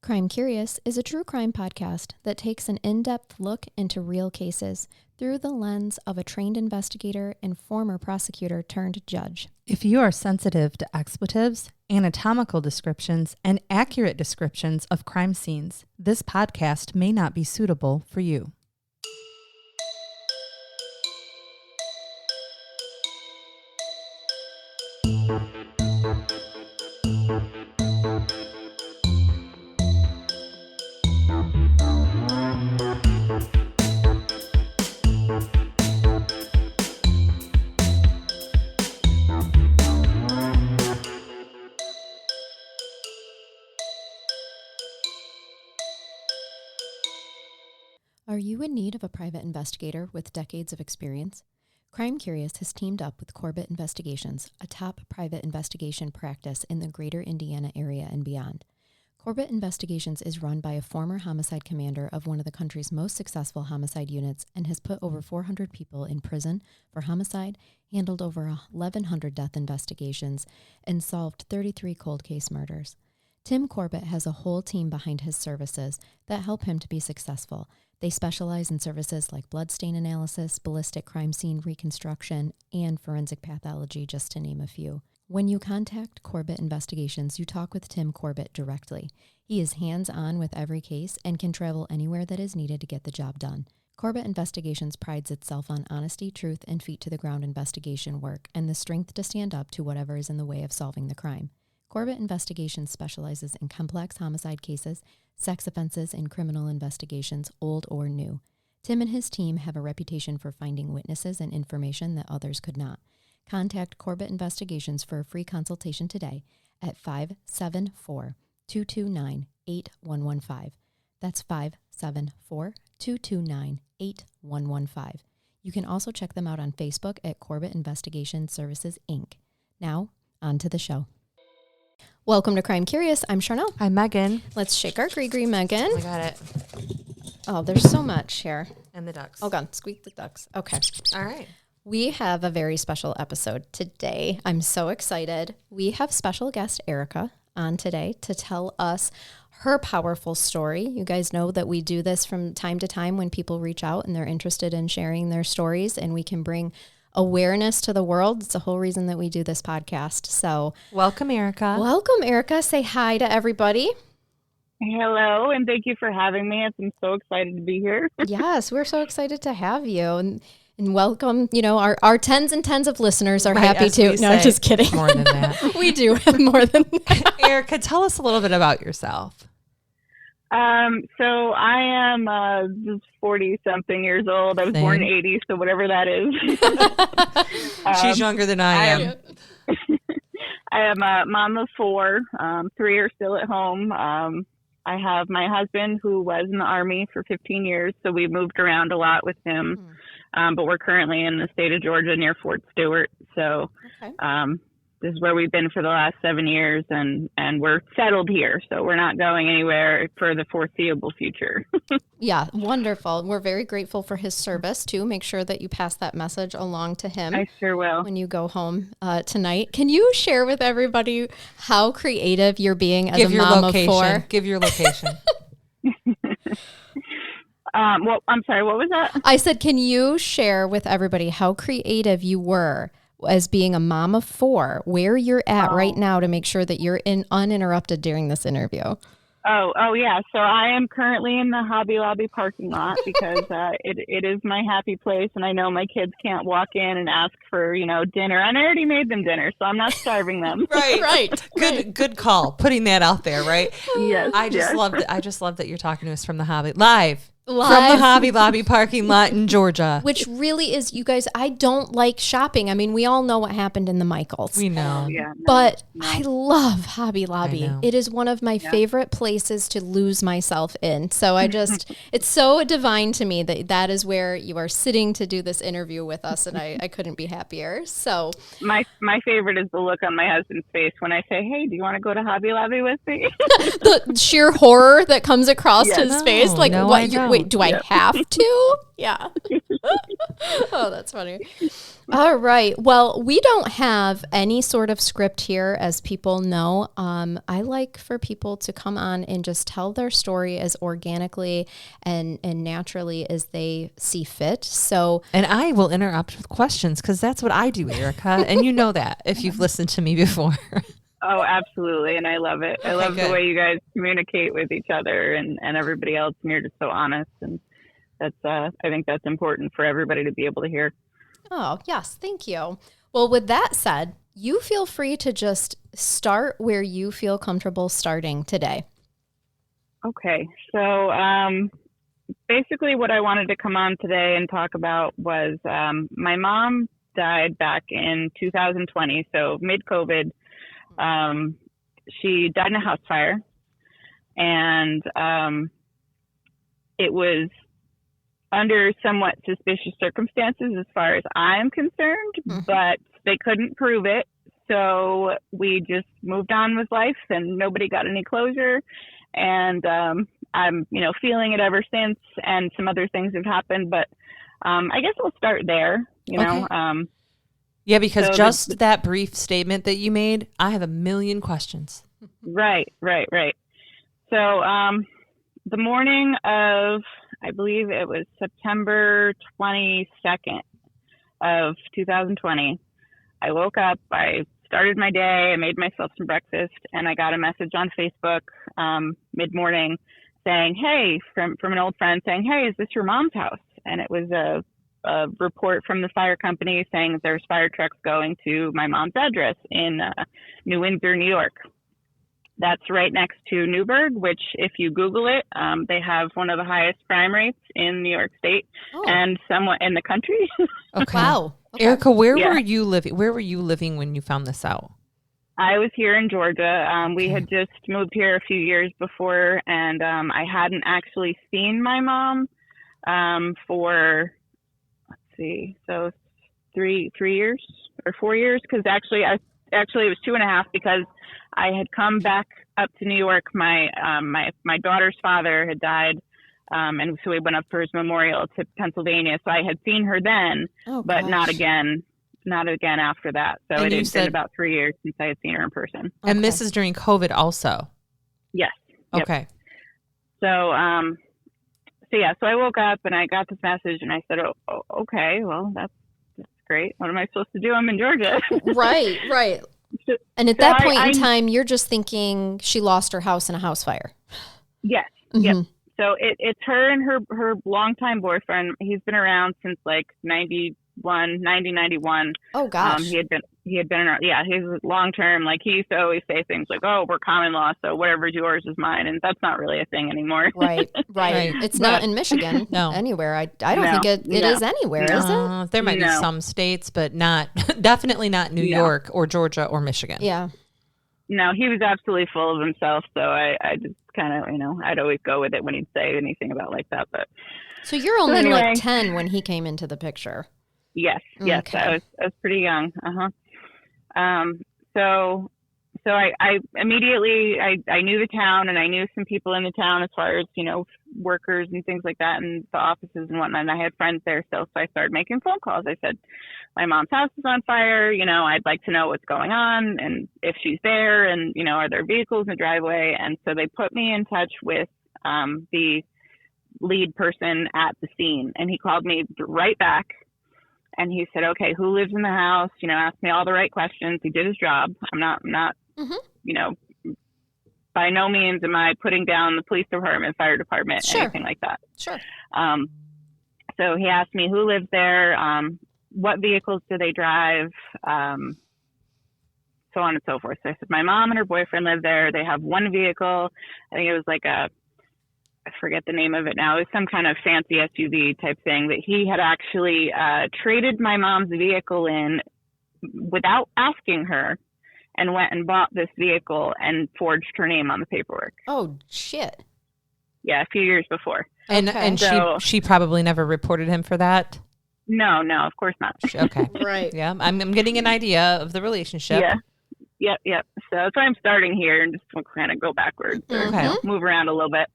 Crime Curious is a true crime podcast that takes an in-depth look into real cases through the lens of a trained investigator and former prosecutor turned judge. If you are sensitive to expletives, anatomical descriptions, and accurate descriptions of crime scenes, this podcast may not be suitable for you. Are you in need of a private investigator with decades of experience? Crime Curious has teamed up with Corbett Investigations, a top private investigation practice in the greater Indiana area and beyond. Corbett Investigations is run by a former homicide commander of one of the country's most successful homicide units and has put over 400 people in prison for homicide, handled over 1,100 death investigations, and solved 33 cold case murders. Tim Corbett has a whole team behind his services that help him to be successful. They specialize in services like bloodstain analysis, ballistic crime scene reconstruction, and forensic pathology, just to name a few. When you contact Corbett Investigations, you talk with Tim Corbett directly. He is hands-on with every case and can travel anywhere that is needed to get the job done. Corbett Investigations prides itself on honesty, truth, and feet-to-the-ground investigation work, and the strength to stand up to whatever is in the way of solving the crime. Corbett Investigations specializes in complex homicide cases, sex offenses, and criminal investigations, old or new. Tim and his team have a reputation for finding witnesses and information that others could not. Contact Corbett Investigations for a free consultation today at 574-229-8115. That's 574-229-8115. You can also check them out on Facebook at Corbett Investigation Services, Inc. Now, on to the show. Welcome to Crime Curious. I'm Charnell. I'm Megan. Let's shake our gree-gree, Megan. I got it. Oh, there's so much here. And the ducks. Oh, God. Squeak the ducks. Okay. All right. We have a very special episode today. I'm so excited. We have special guest Erica on today to tell us her powerful story. You guys know that we do this from time to time when people reach out and they're interested in sharing their stories, and we can bring awareness to the world. It's the whole reason that we do this podcast. So welcome, Erica. Welcome, Erica. Say hi to everybody. Hello, and thank you for having me. I'm so excited to be here. Yes, we're so excited to have you. And welcome, our tens and tens of listeners are happy to. No, I'm just kidding. More than that. We do have more than that. Erica, tell us a little bit about yourself. So I am 40-something years old. I was born in 80, so whatever that is. She's younger than I am. I am a mom of 4. 3 are still at home. I have my husband who was in the Army for 15 years, so we moved around a lot with him. But we're currently in the state of Georgia near Fort Stewart. So this is where we've been for the last 7 years, and we're settled here. So we're not going anywhere for the foreseeable future. Yeah, wonderful. We're very grateful for his service, too. Make sure that you pass that message along to him. I sure will. When you go home tonight. Can you share with everybody how creative you're being as a mom of 4? Give your location. Well, I'm sorry, what was that? I said, can you share with everybody how creative you were as being a mom of 4, where you're at right now to make sure that you're uninterrupted during this interview? Oh yeah. So I am currently in the Hobby Lobby parking lot because it is my happy place, and I know my kids can't walk in and ask for dinner. And I already made them dinner, so I'm not starving them. Right. Good call. Putting that out there, right? Yes. I just love that you're talking to us from the Hobby live. From the Hobby Lobby parking lot in Georgia. Which really is, you guys, I don't like shopping. I mean, we all know what happened in the Michaels. We know. Yeah, but I love Hobby Lobby. It is one of my favorite places to lose myself in. So it's so divine to me that is where you are sitting to do this interview with us, and I couldn't be happier. So my favorite is the look on my husband's face when I say, "Hey, do you want to go to Hobby Lobby with me?" The sheer horror that comes across his face. Like, what? Wait, do I have to? Yeah. Oh, that's funny. All right. Well, we don't have any sort of script here, as people know. I like for people to come on and just tell their story as organically and naturally as they see fit. So, and I will interrupt with questions because that's what I do, Erica. And you know that if you've listened to me before. Oh, absolutely. And I love it. I love the way you guys communicate with each other and everybody else. And you're just so honest. And that's, I think that's important for everybody to be able to hear. Oh, yes. Thank you. Well, with that said, you feel free to just start where you feel comfortable starting today. Okay. So, basically what I wanted to come on today and talk about was, my mom died back in 2020. So mid-COVID. She died in a house fire, and it was under somewhat suspicious circumstances as far as I'm concerned, but they couldn't prove it. So we just moved on with life and nobody got any closure. And I'm, feeling it ever since, and some other things have happened, but I guess we'll start there, know. Yeah, because so that brief statement that you made, I have a million questions. Right. So the morning of, I believe it was September 22nd of 2020, I woke up, I started my day, I made myself some breakfast, and I got a message on Facebook mid-morning saying, hey, from an old friend saying, hey, is this your mom's house? And it was a report from the fire company saying that there's fire trucks going to my mom's address in New Windsor, New York. That's right next to Newburgh, which if you Google it, they have one of the highest crime rates in New York State and somewhat in the country. Okay. Wow. Okay. Erica, where were you living? Where were you living when you found this out? I was here in Georgia. We had just moved here a few years before, and I hadn't actually seen my mom for, so 3 years or 4 years, because actually it was 2.5, because I had come back up to New York. My daughter's father had died, and so we went up for his memorial to Pennsylvania. So I had seen her then, but not again after that. So it had been about 3 years since I had seen her in person. And this is during COVID also? Yes. Okay. Yep. So I woke up and I got this message and I said, oh okay, well, that's great. What am I supposed to do? I'm in Georgia. Right. And at that point in time, you're just thinking she lost her house in a house fire. Yes. Mm-hmm. Yep. So it's her and her longtime boyfriend. He's been around since like 1991. Oh gosh. He had been around. Yeah, he's long term. Like he used to always say things like, "Oh, we're common law, so whatever's yours is mine," and that's not really a thing anymore. Right. It's not in Michigan. No, anywhere. I don't think it is anywhere. Is it? There might be some states, but definitely not New York or Georgia or Michigan. Yeah. No, he was absolutely full of himself. So I just kind of, I'd always go with it when he'd say anything about like that. But so you're only like 10 when he came into the picture. Yes. Okay. I was pretty young. So I immediately, I knew the town and I knew some people in the town as far as, workers and things like that and the offices and whatnot. And I had friends there still. So I started making phone calls. I said, my mom's house is on fire. I'd like to know what's going on and if she's there and, are there vehicles in the driveway? And so they put me in touch with the lead person at the scene, and he called me right back. And he said, okay, who lives in the house? Asked me all the right questions. He did his job. I'm not, by no means am I putting down the police department, fire department, anything like that. Sure. So he asked me who lives there, what vehicles do they drive, so on and so forth. So I said, my mom and her boyfriend live there. They have one vehicle. I think it was like I forget the name of it now. It was some kind of fancy SUV type thing that he had actually traded my mom's vehicle in without asking her, and went and bought this vehicle and forged her name on the paperwork. Oh, shit. Yeah, a few years before. And so, she probably never reported him for that? No, of course not. Okay. Right. Yeah, I'm getting an idea of the relationship. Yeah. Yep. So that's why I'm starting here and just kind of go backwards or move around a little bit.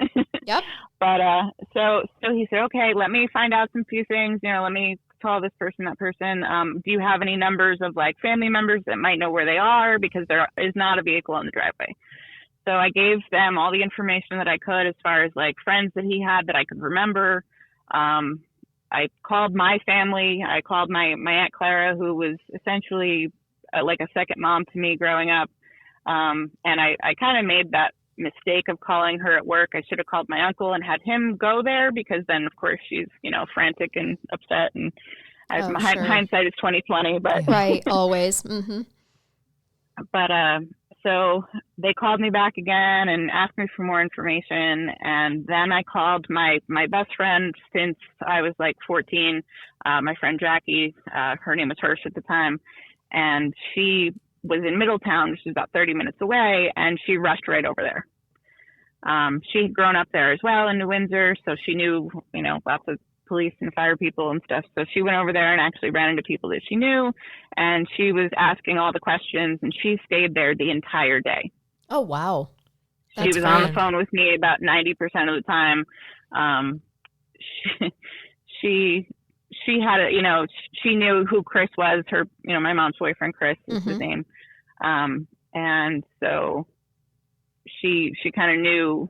Yep. But so he said, okay, let me find out some few things. Let me call this person, that person. Do you have any numbers of like family members that might know where they are? Because there is not a vehicle in the driveway. So I gave them all the information that I could as far as like friends that he had that I could remember. I called my family. I called my Aunt Clara, who was essentially like a second mom to me growing up. And I kind of made that mistake of calling her at work. I should have called my uncle and had him go there, because then of course she's, frantic and upset, and hindsight is 2020, but right. Always. Mm-hmm. But, so they called me back again and asked me for more information. And then I called my best friend since I was like 14, my friend Jackie, her name was Hirsch at the time. And she was in Middletown, which is about 30 minutes away. And she rushed right over there. She had grown up there as well in New Windsor. So she knew, lots of police and fire people and stuff. So she went over there and actually ran into people that she knew, and she was asking all the questions, and she stayed there the entire day. Oh, wow. She was on the phone with me about 90% of the time. She had she knew who Chris was, her, my mom's boyfriend, Chris is his name. And so she kind of knew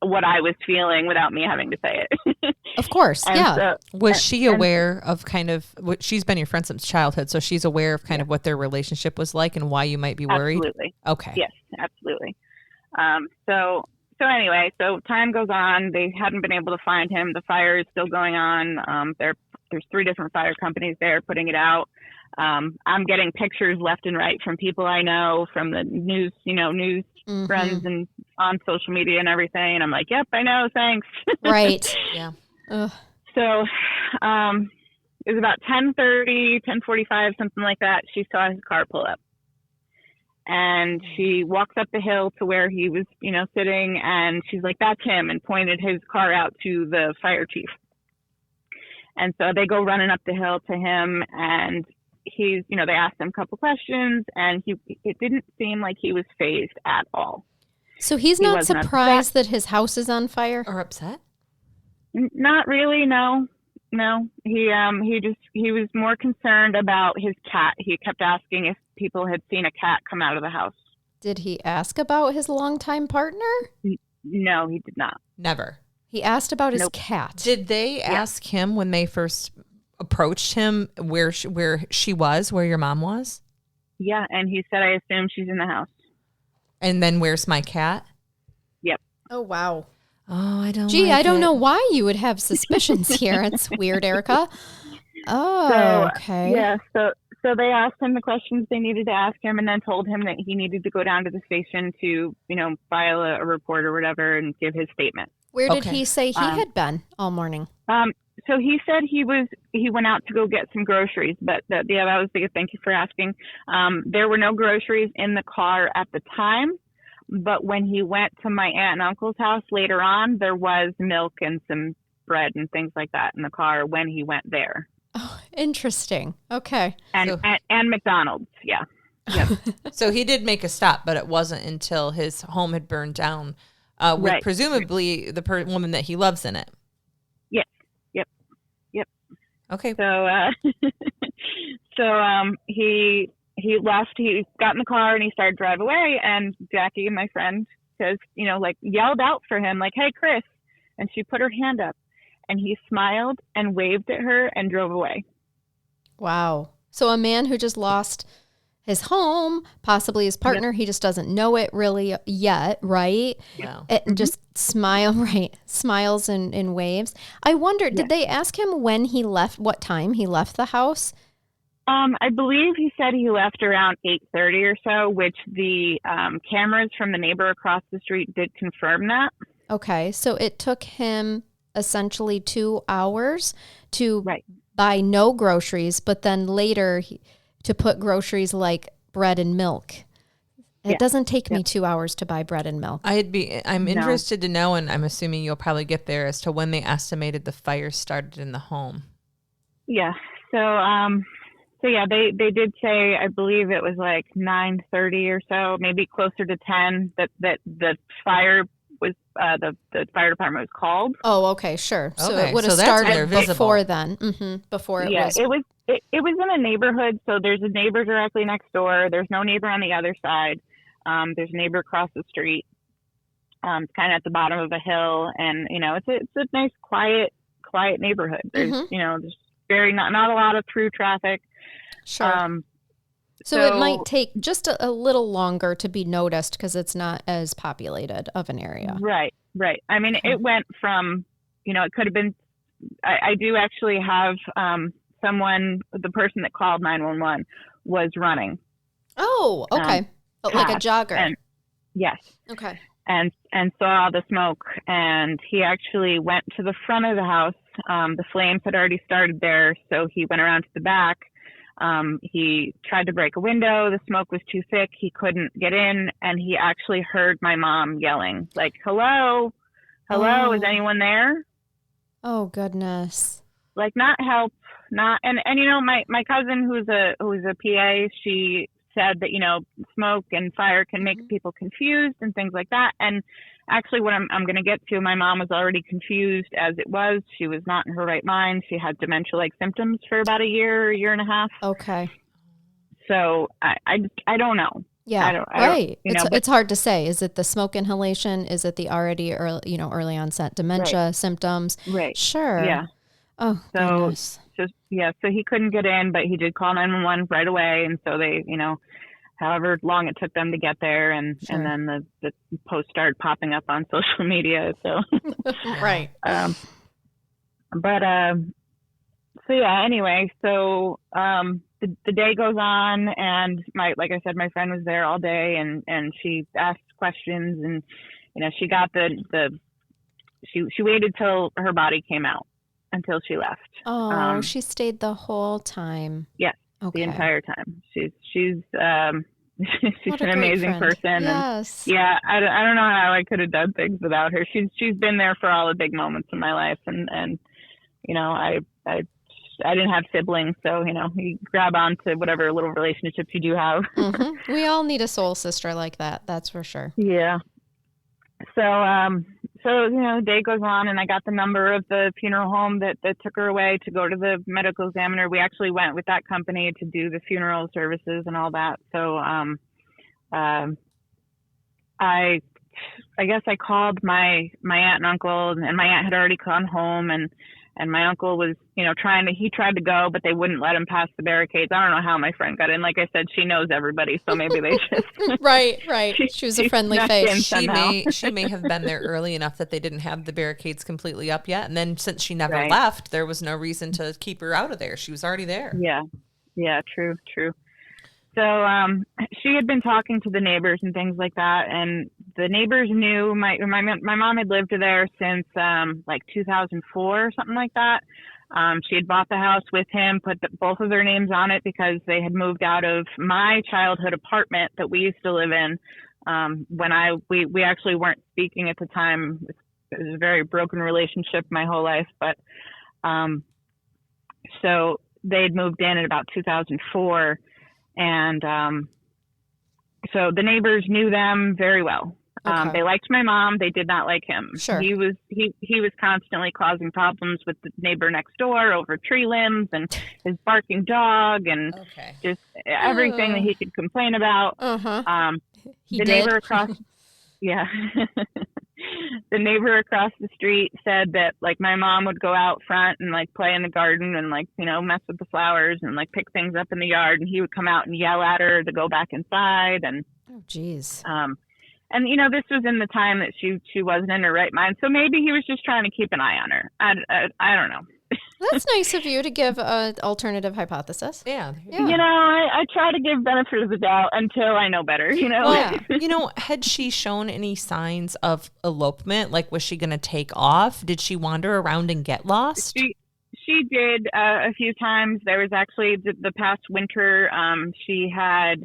what I was feeling without me having to say it. Of course. Yeah. So, was she aware of kind of what she's been your friend since childhood, so she's aware of kind of what their relationship was like and why you might be worried? Absolutely. Okay. Yes, absolutely. So anyway, so time goes on. They hadn't been able to find him. The fire is still going on. There's 3 different fire companies there putting it out. I'm getting pictures left and right from people I know, from the news, news friends and on social media and everything. And I'm like, yep, I know. Thanks. Right. Yeah. So, it was about 10:30, 10:45, something like that. She saw his car pull up, and she walks up the hill to where he was, sitting, and she's like, that's him, and pointed his car out to the fire chief. And so they go running up the hill to him, and he's, they asked him a couple questions, and it didn't seem like he was fazed at all. So he's not surprised that his house is on fire? Or upset? Not really, no. He was more concerned about his cat. He kept asking if people had seen a cat come out of the house. Did he ask about his longtime partner? No, he did not. Never. He asked about his cat. Did they ask him when they first approached him where your mom was? Yeah, and he said, I assume she's in the house. And then where's my cat? Yep. Oh, wow. Oh, I don't I don't know why you would have suspicions here. It's weird, Erica. Oh, okay. Yeah, so they asked him the questions they needed to ask him, and then told him that he needed to go down to the station to, file a report or whatever and give his statement. Where did he say he had been all morning? So he said he went out to go get some groceries, but that was the thank you for asking. There were no groceries in the car at the time, but when he went to my aunt and uncle's house later on, there was milk and some bread and things like that in the car when he went there. Oh, interesting. Okay. And McDonald's, yeah. Yep. So he did make a stop, but it wasn't until his home had burned down, with presumably the woman that he loves in it. Yes. Yep. Okay. So, he left. He got in the car and he started to drive away. And Jackie, my friend, says, yelled out for him, like, "Hey, Chris!" And she put her hand up, and he smiled and waved at her and drove away. Wow. So a man who just lost his home, possibly his partner, he just doesn't know it really yet, right? Yeah. And just smiles and waves. I wonder, did they ask him when he left, what time he left the house? I believe he said he left around 8:30 or so, which the cameras from the neighbor across the street did confirm that. Okay, so it took him essentially 2 hours to buy no groceries, but then later to put groceries like bread and milk. It doesn't take me 2 hours to buy bread and milk. I'm interested to know, and I'm assuming you'll probably get there, as to when they estimated the fire started in the home. Yeah. So yeah, they did say, I believe it was like 9:30 or so, maybe closer to 10, that the fire was the fire department was called. Oh, okay, sure. So Okay, it would have so that's when started they're visible. before then. Before it was. It was in a neighborhood, so there's a neighbor directly next door. There's no neighbor on the other side. There's a neighbor across the street. It's kind of at the bottom of a hill, and it's a nice quiet neighborhood. There's there's very not a lot of through traffic. Sure. So it might take just a little longer to be noticed because it's not as populated of an area. Right. I mean, it went from, it could have been, I do actually have the person that called 911 was running. Oh, okay. Like a jogger. Yes. Okay. And saw the smoke, and he actually went to the front of the house. The flames had already started there, so he went around to the back. He tried to break a window. The smoke was too thick. He couldn't get in, and he actually heard my mom yelling, like, hello, is anyone there? Oh, goodness. Like, not help, not, and my cousin who's a PA, she said that, smoke and fire can make people confused and things like that. And actually what I'm going to get to, my mom was already confused as it was. She was not in her right mind. She had dementia-like symptoms for about a year and a half. Okay. So I don't know. Yeah, right. It's hard to say. Is it the smoke inhalation? Is it the already early onset dementia symptoms? Right. Sure. Yeah. Oh, goodness. So he couldn't get in, but he did call 911 right away. And so they, however long it took them to get there. And then the post started popping up on social media. So, right. Anyway, so the day goes on, and like I said, my friend was there all day, and she asked questions, and, she got she waited till her body came out until she left. Oh, she stayed the whole time. Yes, okay. The entire time. She's she's an amazing person. Yes. And I don't know how I could have done things without her. She's been there for all the big moments in my life, and I didn't have siblings, so you grab onto whatever little relationships you do have. Mm-hmm. We all need a soul sister like that. That's for sure. Yeah. So the day goes on, and I got the number of the funeral home that took her away to go to the medical examiner. We actually went with that company to do the funeral services and all that. So I guess I called my aunt and uncle, and my aunt had already gone home, and my uncle was, he tried to go, but they wouldn't let him pass the barricades. I don't know how my friend got in. Like I said, she knows everybody, so maybe they just right. She was a friendly face. She may have been there early enough that they didn't have the barricades completely up yet, and then since she never left, there was no reason to keep her out of there. She was already there. Yeah, true. So she had been talking to the neighbors and things like that, and the neighbors knew my mom had lived there since like 2004 or something like that. She had bought the house with him, put both of their names on it because they had moved out of my childhood apartment that we used to live in. When we actually weren't speaking at the time. It was a very broken relationship my whole life, but so they had moved in about 2004. And so the neighbors knew them very well. Okay. They liked my mom. They did not like him. Sure. He was constantly causing problems with the neighbor next door over tree limbs and his barking dog and just everything that he could complain about. Neighbor across, the neighbor across the street said that like my mom would go out front and like play in the garden and like mess with the flowers and like pick things up in the yard, and he would come out and yell at her to go back inside. And oh geez. And this was in the time that she wasn't in her right mind, so maybe he was just trying to keep an eye on her. I don't know. That's nice of you to give an alternative hypothesis. Yeah. I try to give benefit of the doubt until I know better, Well, had she shown any signs of elopement? Like, was she going to take off? Did she wander around and get lost? She did a few times. There was actually the past winter, she had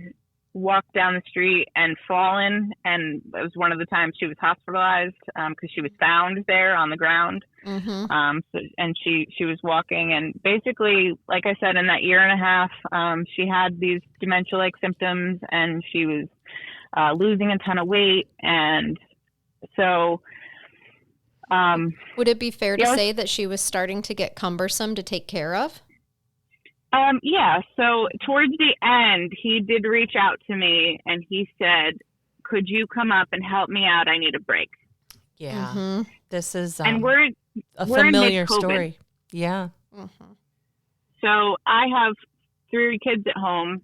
walked down the street and fallen, and it was one of the times she was hospitalized because she was found there on the ground. And she was walking, and basically, like I said, in that year and a half, she had these dementia-like symptoms, and she was losing a ton of weight, and So, would it be fair to say that she was starting to get cumbersome to take care of? Yeah. So towards the end, he did reach out to me and he said, "Could you come up and help me out? I need a break." Yeah. Mm-hmm. This is and we're familiar in mid-COVID. story. Yeah. Mm-hmm. So I have 3 kids at home,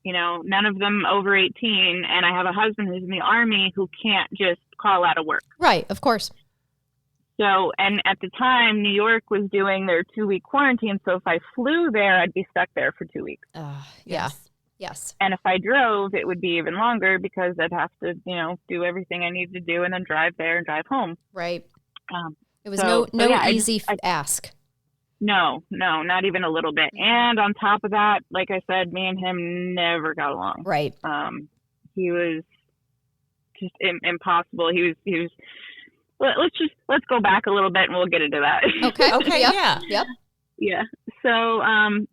none of them over 18. And I have a husband who's in the Army who can't just call out of work. Right. Of course. So, and at the time, New York was doing their 2-week quarantine. So if I flew there, I'd be stuck there for 2 weeks. Yeah. Yes. And if I drove, it would be even longer because I'd have to, do everything I need to do and then drive there and drive home. Right. It was so easy ask. No, not even a little bit. And on top of that, like I said, me and him never got along. Right. He was just impossible. He was. Let's go back a little bit and we'll get into that. Okay. Okay. Yep. Yeah. Yep. Yeah. So,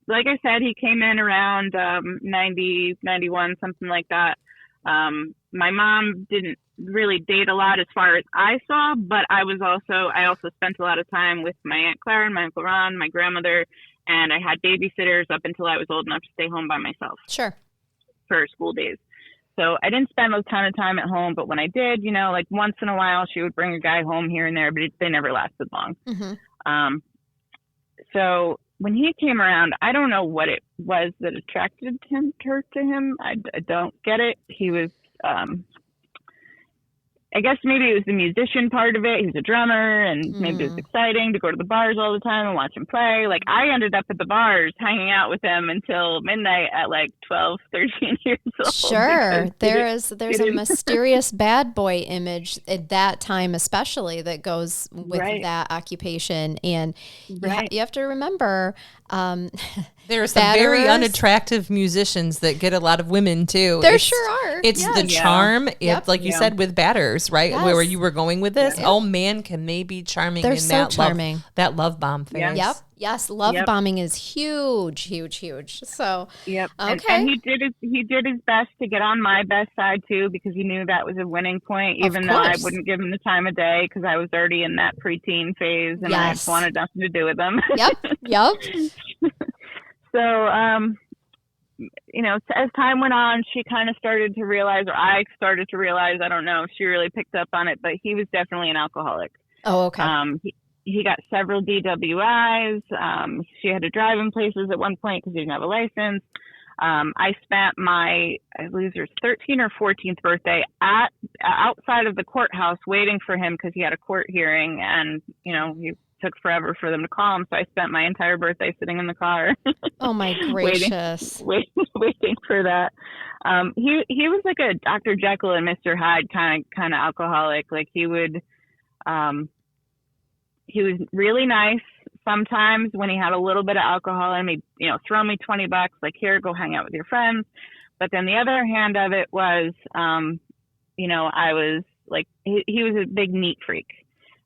like I said, he came in around 90, 91, something like that. My mom didn't really date a lot as far as I saw, but I also spent a lot of time with my Aunt Clara and my Uncle Ron, my grandmother, and I had babysitters up until I was old enough to stay home by myself. Sure. For school days. So I didn't spend a ton of time at home, but when I did, like once in a while, she would bring a guy home here and there, but they never lasted long. Mm-hmm. So when he came around, I don't know what it was that attracted her to him. I don't get it. He was, I guess maybe it was the musician part of it. He was a drummer, and maybe it was exciting to go to the bars all the time and watch him play. Like, I ended up at the bars hanging out with him until midnight at like 12, 13 years old. Sure. There's a mysterious bad boy image at that time, especially, that goes with that occupation. And you have to remember, there are some very unattractive musicians that get a lot of women too. There sure are. It's the charm. It's like you said with batters, right? Yes. Where you were going with this. Oh, man, can they be charming? They're in so charming. That love bomb phase. Yep. Yes. Love bombing is huge, huge, huge. So, okay. And he did his best to get on my best side too, because he knew that was a winning point, even though I wouldn't give him the time of day because I was already in that preteen phase and I just wanted nothing to do with him. Yep. So, as time went on, she kind of started to realize, or I started to realize, I don't know if she really picked up on it, but he was definitely an alcoholic. Oh, okay. He got several DWIs. She had to drive him places at one point because he didn't have a license. I spent my, I believe it was 13th or 14th birthday outside of the courthouse waiting for him because he had a court hearing, and, he took forever for them to call him. So I spent my entire birthday sitting in the car. Oh my gracious. waiting for that. He was like a Dr. Jekyll and Mr. Hyde kind of alcoholic. Like he was really nice sometimes when he had a little bit of alcohol and he'd, throw me $20, like, here, go hang out with your friends. But then the other hand of it was, I was like, he was a big neat freak.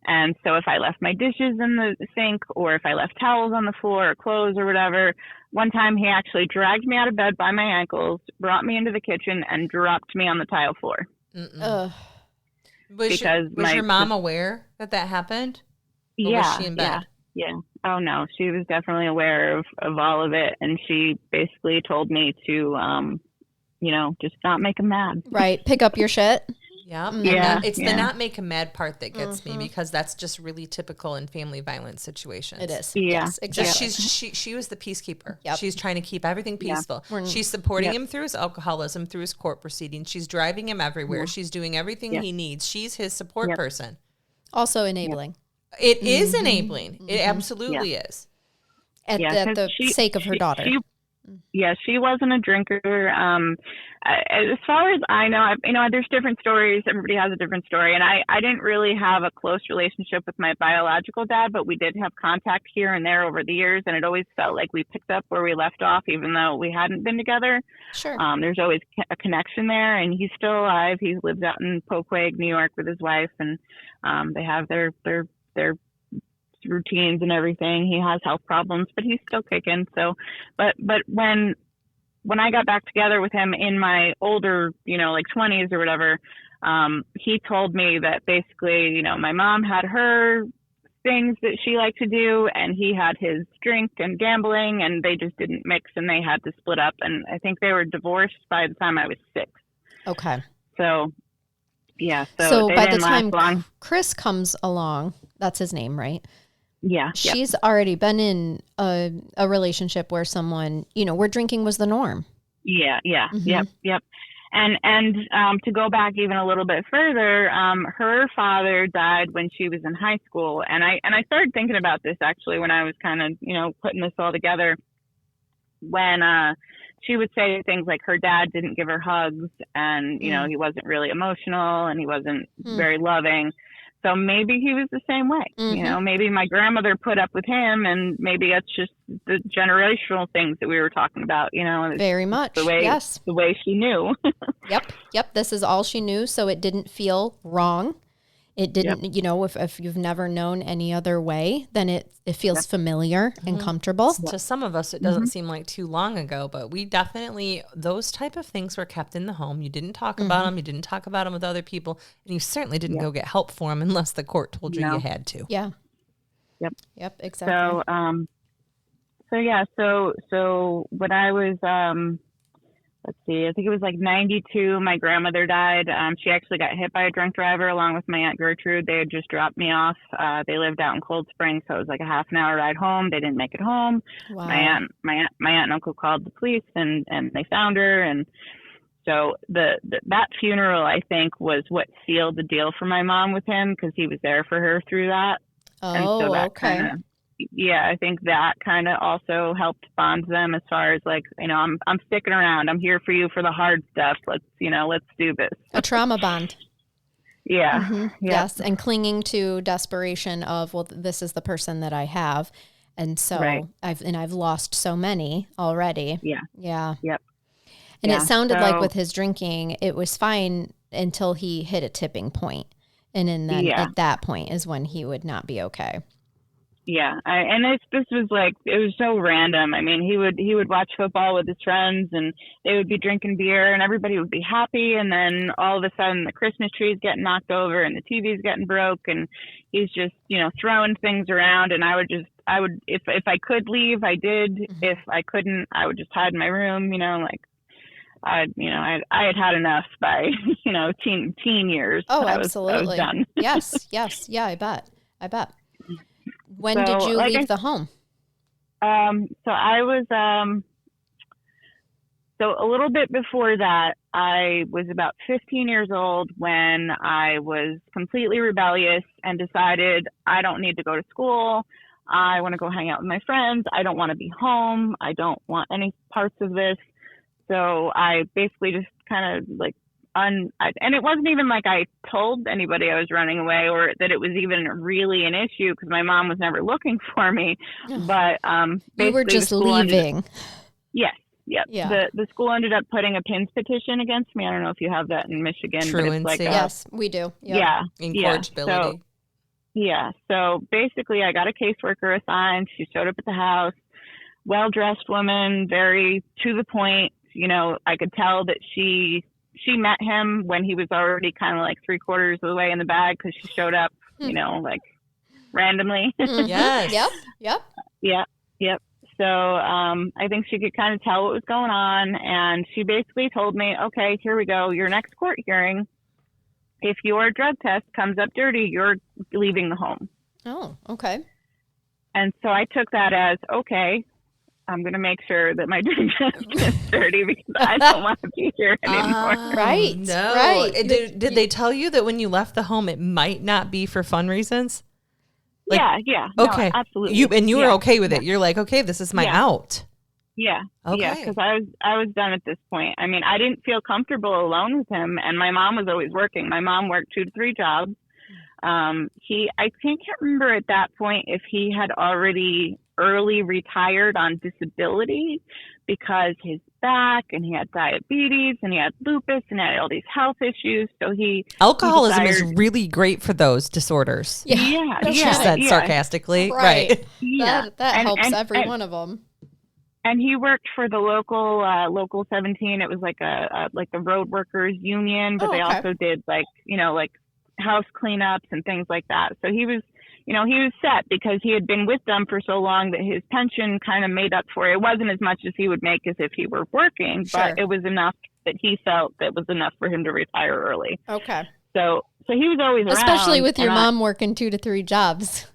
And so if I left my dishes in the sink, or if I left towels on the floor or clothes or whatever, one time he actually dragged me out of bed by my ankles, brought me into the kitchen, and dropped me on the tile floor. Was your mom aware that happened? Or was she in bed? Yeah. Oh, no. She was definitely aware of all of it. And she basically told me to, just not make him mad. Right. Pick up your shit. Yeah. It's the not make him mad part that gets me, because that's just really typical in family violence situations. It is. Yeah. Yes, exactly. She was the peacekeeper. Yep. She's trying to keep everything peaceful. She's supporting him through his alcoholism, through his court proceedings. She's driving him everywhere. She's doing everything he needs. She's his support person. Also enabling. It is enabling. It absolutely is. At the sake of her daughter. She wasn't a drinker. As far as I know, there's different stories. Everybody has a different story. And I didn't really have a close relationship with my biological dad, but we did have contact here and there over the years. And it always felt like we picked up where we left off, even though we hadn't been together. Sure. There's always a connection there. And he's still alive. He lives out in Poquag, New York with his wife. And they have their routines and everything. He has health problems, but he's still kicking. So, but when I got back together with him in my older, like 20s or whatever, he told me that basically, you know, my mom had her things that she liked to do, and he had his drink and gambling, and they just didn't mix, and they had to split up. And I think they were divorced by the time I was 6. Okay. So, yeah. So they by the didn't time last long. Chris comes along, that's his name, right? Yeah. She's already been in a relationship where someone, you know, where drinking was the norm. Yeah. Mm-hmm. Yep. And to go back even a little bit further, her father died when she was in high school, and I started thinking about this actually when I was kind of, you know, putting this all together. When she would say things like her dad didn't give her hugs, and you know, he wasn't really emotional, and he wasn't very loving. So maybe he was the same way. Mm-hmm. You know, maybe my grandmother put up with him, and maybe that's just the generational things that we were talking about. You know, very much. The way, yes, the way she knew. Yep. This is all she knew, so it didn't feel wrong. It didn't, you know, if you've never known any other way, then it feels familiar and comfortable. To some of us, it doesn't seem like too long ago, but we definitely, those type of things were kept in the home. You didn't talk about them. You didn't talk about them with other people. And you certainly didn't go get help for them unless the court told you you had to. Yeah. Yep, exactly. So when I was, let's see, I think it was like 92, my grandmother died. She actually got hit by a drunk driver along with my Aunt Gertrude. They had just dropped me off. They lived out in Cold Spring, so it was like a half an hour ride home. They didn't make it home. Wow. My aunt and uncle called the police, and they found her. And so that funeral, I think, was what sealed the deal for my mom with him, because he was there for her through that. Oh, and so that okay. I think that kind of also helped bond them as far as like, you know, I'm sticking around. I'm here for you for the hard stuff. Let's do this. A trauma bond. Yeah. Mm-hmm. Yep. Yes. And clinging to desperation of, well, this is the person that I have. And so I've lost so many already. Yeah. Yeah. Yep. And it sounded like with his drinking, it was fine until he hit a tipping point. And then at that point is when he would not be okay. Yeah, this was like, it was so random. I mean, he would watch football with his friends, and they would be drinking beer, and everybody would be happy. And then all of a sudden, the Christmas tree's getting knocked over, and the TV's getting broke, and he's just, you know, throwing things around. And I would, if I could leave, I did. Mm-hmm. If I couldn't, I would just hide in my room. You know, like I had had enough by, you know, teen years. Oh, absolutely. I was done. Yes. Yeah, I bet. When did you leave the home? So I was, so a little bit before that, I was about 15 years old when I was completely rebellious and decided I don't need to go to school. I want to go hang out with my friends. I don't want to be home. I don't want any parts of this. So I basically just kind of like, and it wasn't even like I told anybody I was running away or that it was even really an issue, because my mom was never looking for me. But you were just leaving. Yes. Yep. Yeah. The school ended up putting a PINS petition against me. I don't know if you have that in Michigan. Truancy. But it's like yes, we do. Yep. Yeah. Incorrigibility. So basically I got a caseworker assigned. She showed up at the house, well-dressed woman, very to the point. You know, I could tell that she met him when he was already kind of like 3/4 of the way in the bag, because she showed up, you know, like randomly. Yes. Yep. So I think she could kind of tell what was going on. And she basically told me, okay, here we go. Your next court hearing, if your drug test comes up dirty, you're leaving the home. Oh, okay. And so I took that as, okay, I'm going to make sure that my drug test is dirty, because I don't want to be here anymore. Right. No. Right. Did they tell you that when you left the home, it might not be for fun reasons? Like, yeah. Okay. No, absolutely. You were okay with it. You're like, okay, this is my out. Yeah. Okay. Yeah. Because I was done at this point. I mean, I didn't feel comfortable alone with him, and my mom was always working. My mom worked 2 to 3 jobs. I can't remember at that point if he had already early retired on disability, because his back, and he had diabetes, and he had lupus, and he had all these health issues. So alcoholism is really great for those disorders. Yeah. She said sarcastically. Right. Yeah. That helps every one of them. And he worked for the local 17. It was like like the road workers union, but they also did like house cleanups and things like that. So he was set because he had been with them for so long that his pension kind of made up for it. It wasn't as much as he would make as if he were working, but it was enough that he felt that was enough for him to retire early. Okay. So he was always around. Especially with your mom working 2 to 3 jobs.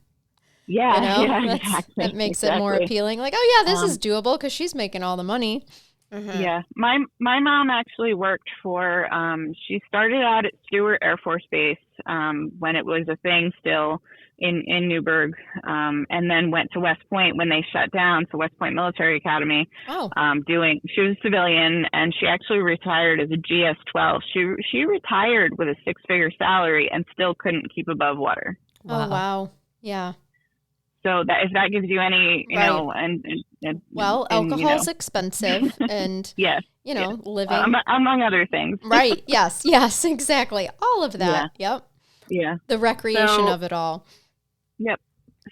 Yeah, exactly. That makes it more appealing. Like, oh yeah, this is doable because she's making all the money. Mm-hmm. Yeah, my mom actually worked for. She started out at Stewart Air Force Base when it was a thing still in Newburgh, and then went to West Point when they shut down. So West Point Military Academy. Oh. She was a civilian, and she actually retired as a GS-12. She retired with a 6-figure salary and still couldn't keep above water. Wow. Oh wow, yeah. So that if that gives you any, know, and alcohol's expensive, and yes, living among other things. Right. Yes, exactly. All of that. Yeah. Yep. Yeah. The recreation of it all. Yep.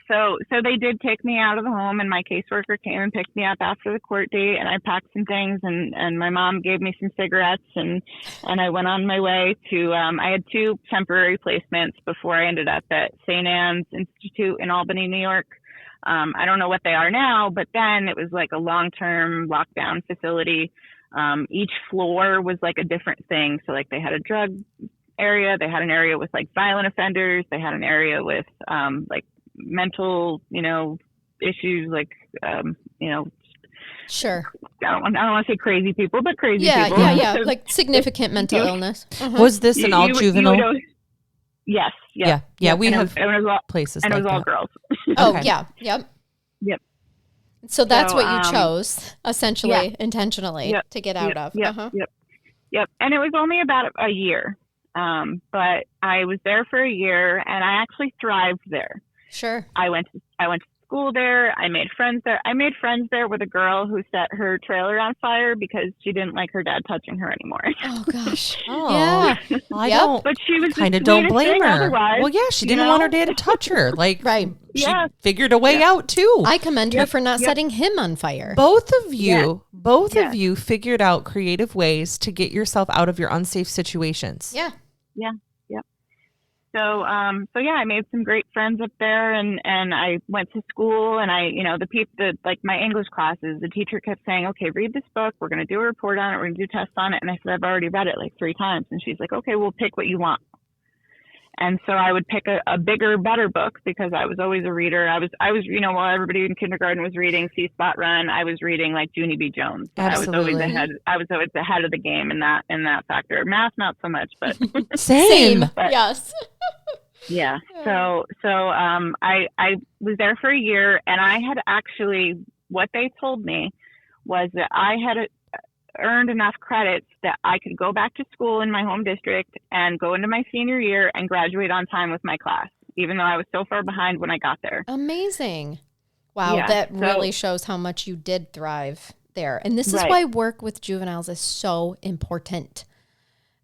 So they did take me out of the home, and my caseworker came and picked me up after the court date, and I packed some things, and my mom gave me some cigarettes, and I went on my way to, I had 2 temporary placements before I ended up at St. Anne's Institute in Albany, New York. I don't know what they are now, but then it was like a long-term lockdown facility. Each floor was like a different thing. So like they had a drug area, they had an area with like violent offenders, they had an area with like mental, issues, like, Sure. I don't want to say crazy people, but crazy people. Yeah. Like significant mental illness. Uh-huh. Was this an all juvenile? Yes. Yeah. We have places and it was all girls. Oh, okay. yeah. Yep. So that's what you chose, essentially, intentionally, to get out of. Yep. And it was only about a year. But I was there for a year, and I actually thrived there. Sure. I went to school there. I made friends there. I made friends there with a girl who set her trailer on fire because she didn't like her dad touching her anymore. Oh gosh. Yeah. Well, I don't. But she was kind of don't blame her. Well, yeah, she didn't want her dad to touch her. Like, right. She figured a way out too. I commend her for not setting him on fire. Both of you figured out creative ways to get yourself out of your unsafe situations. Yeah. So I made some great friends up there, and I went to school, and like my English classes, the teacher kept saying, okay, read this book. We're going to do a report on it. We're going to do tests on it. And I said, I've already read it like 3 times. And she's like, okay, we'll pick what you want. And so I would pick a bigger, better book because I was always a reader. I was, while everybody in kindergarten was reading See Spot Run, I was reading like Junie B. Jones. Absolutely. I was always ahead of the game in that factor. Math, not so much, but same. But, yes. Yeah. So I was there for a year, and I had actually, what they told me was that I had earned enough credits that I could go back to school in my home district and go into my senior year and graduate on time with my class, even though I was so far behind when I got there. Amazing. Wow. Yeah, that really shows how much you did thrive there. And this is why work with juveniles is so important.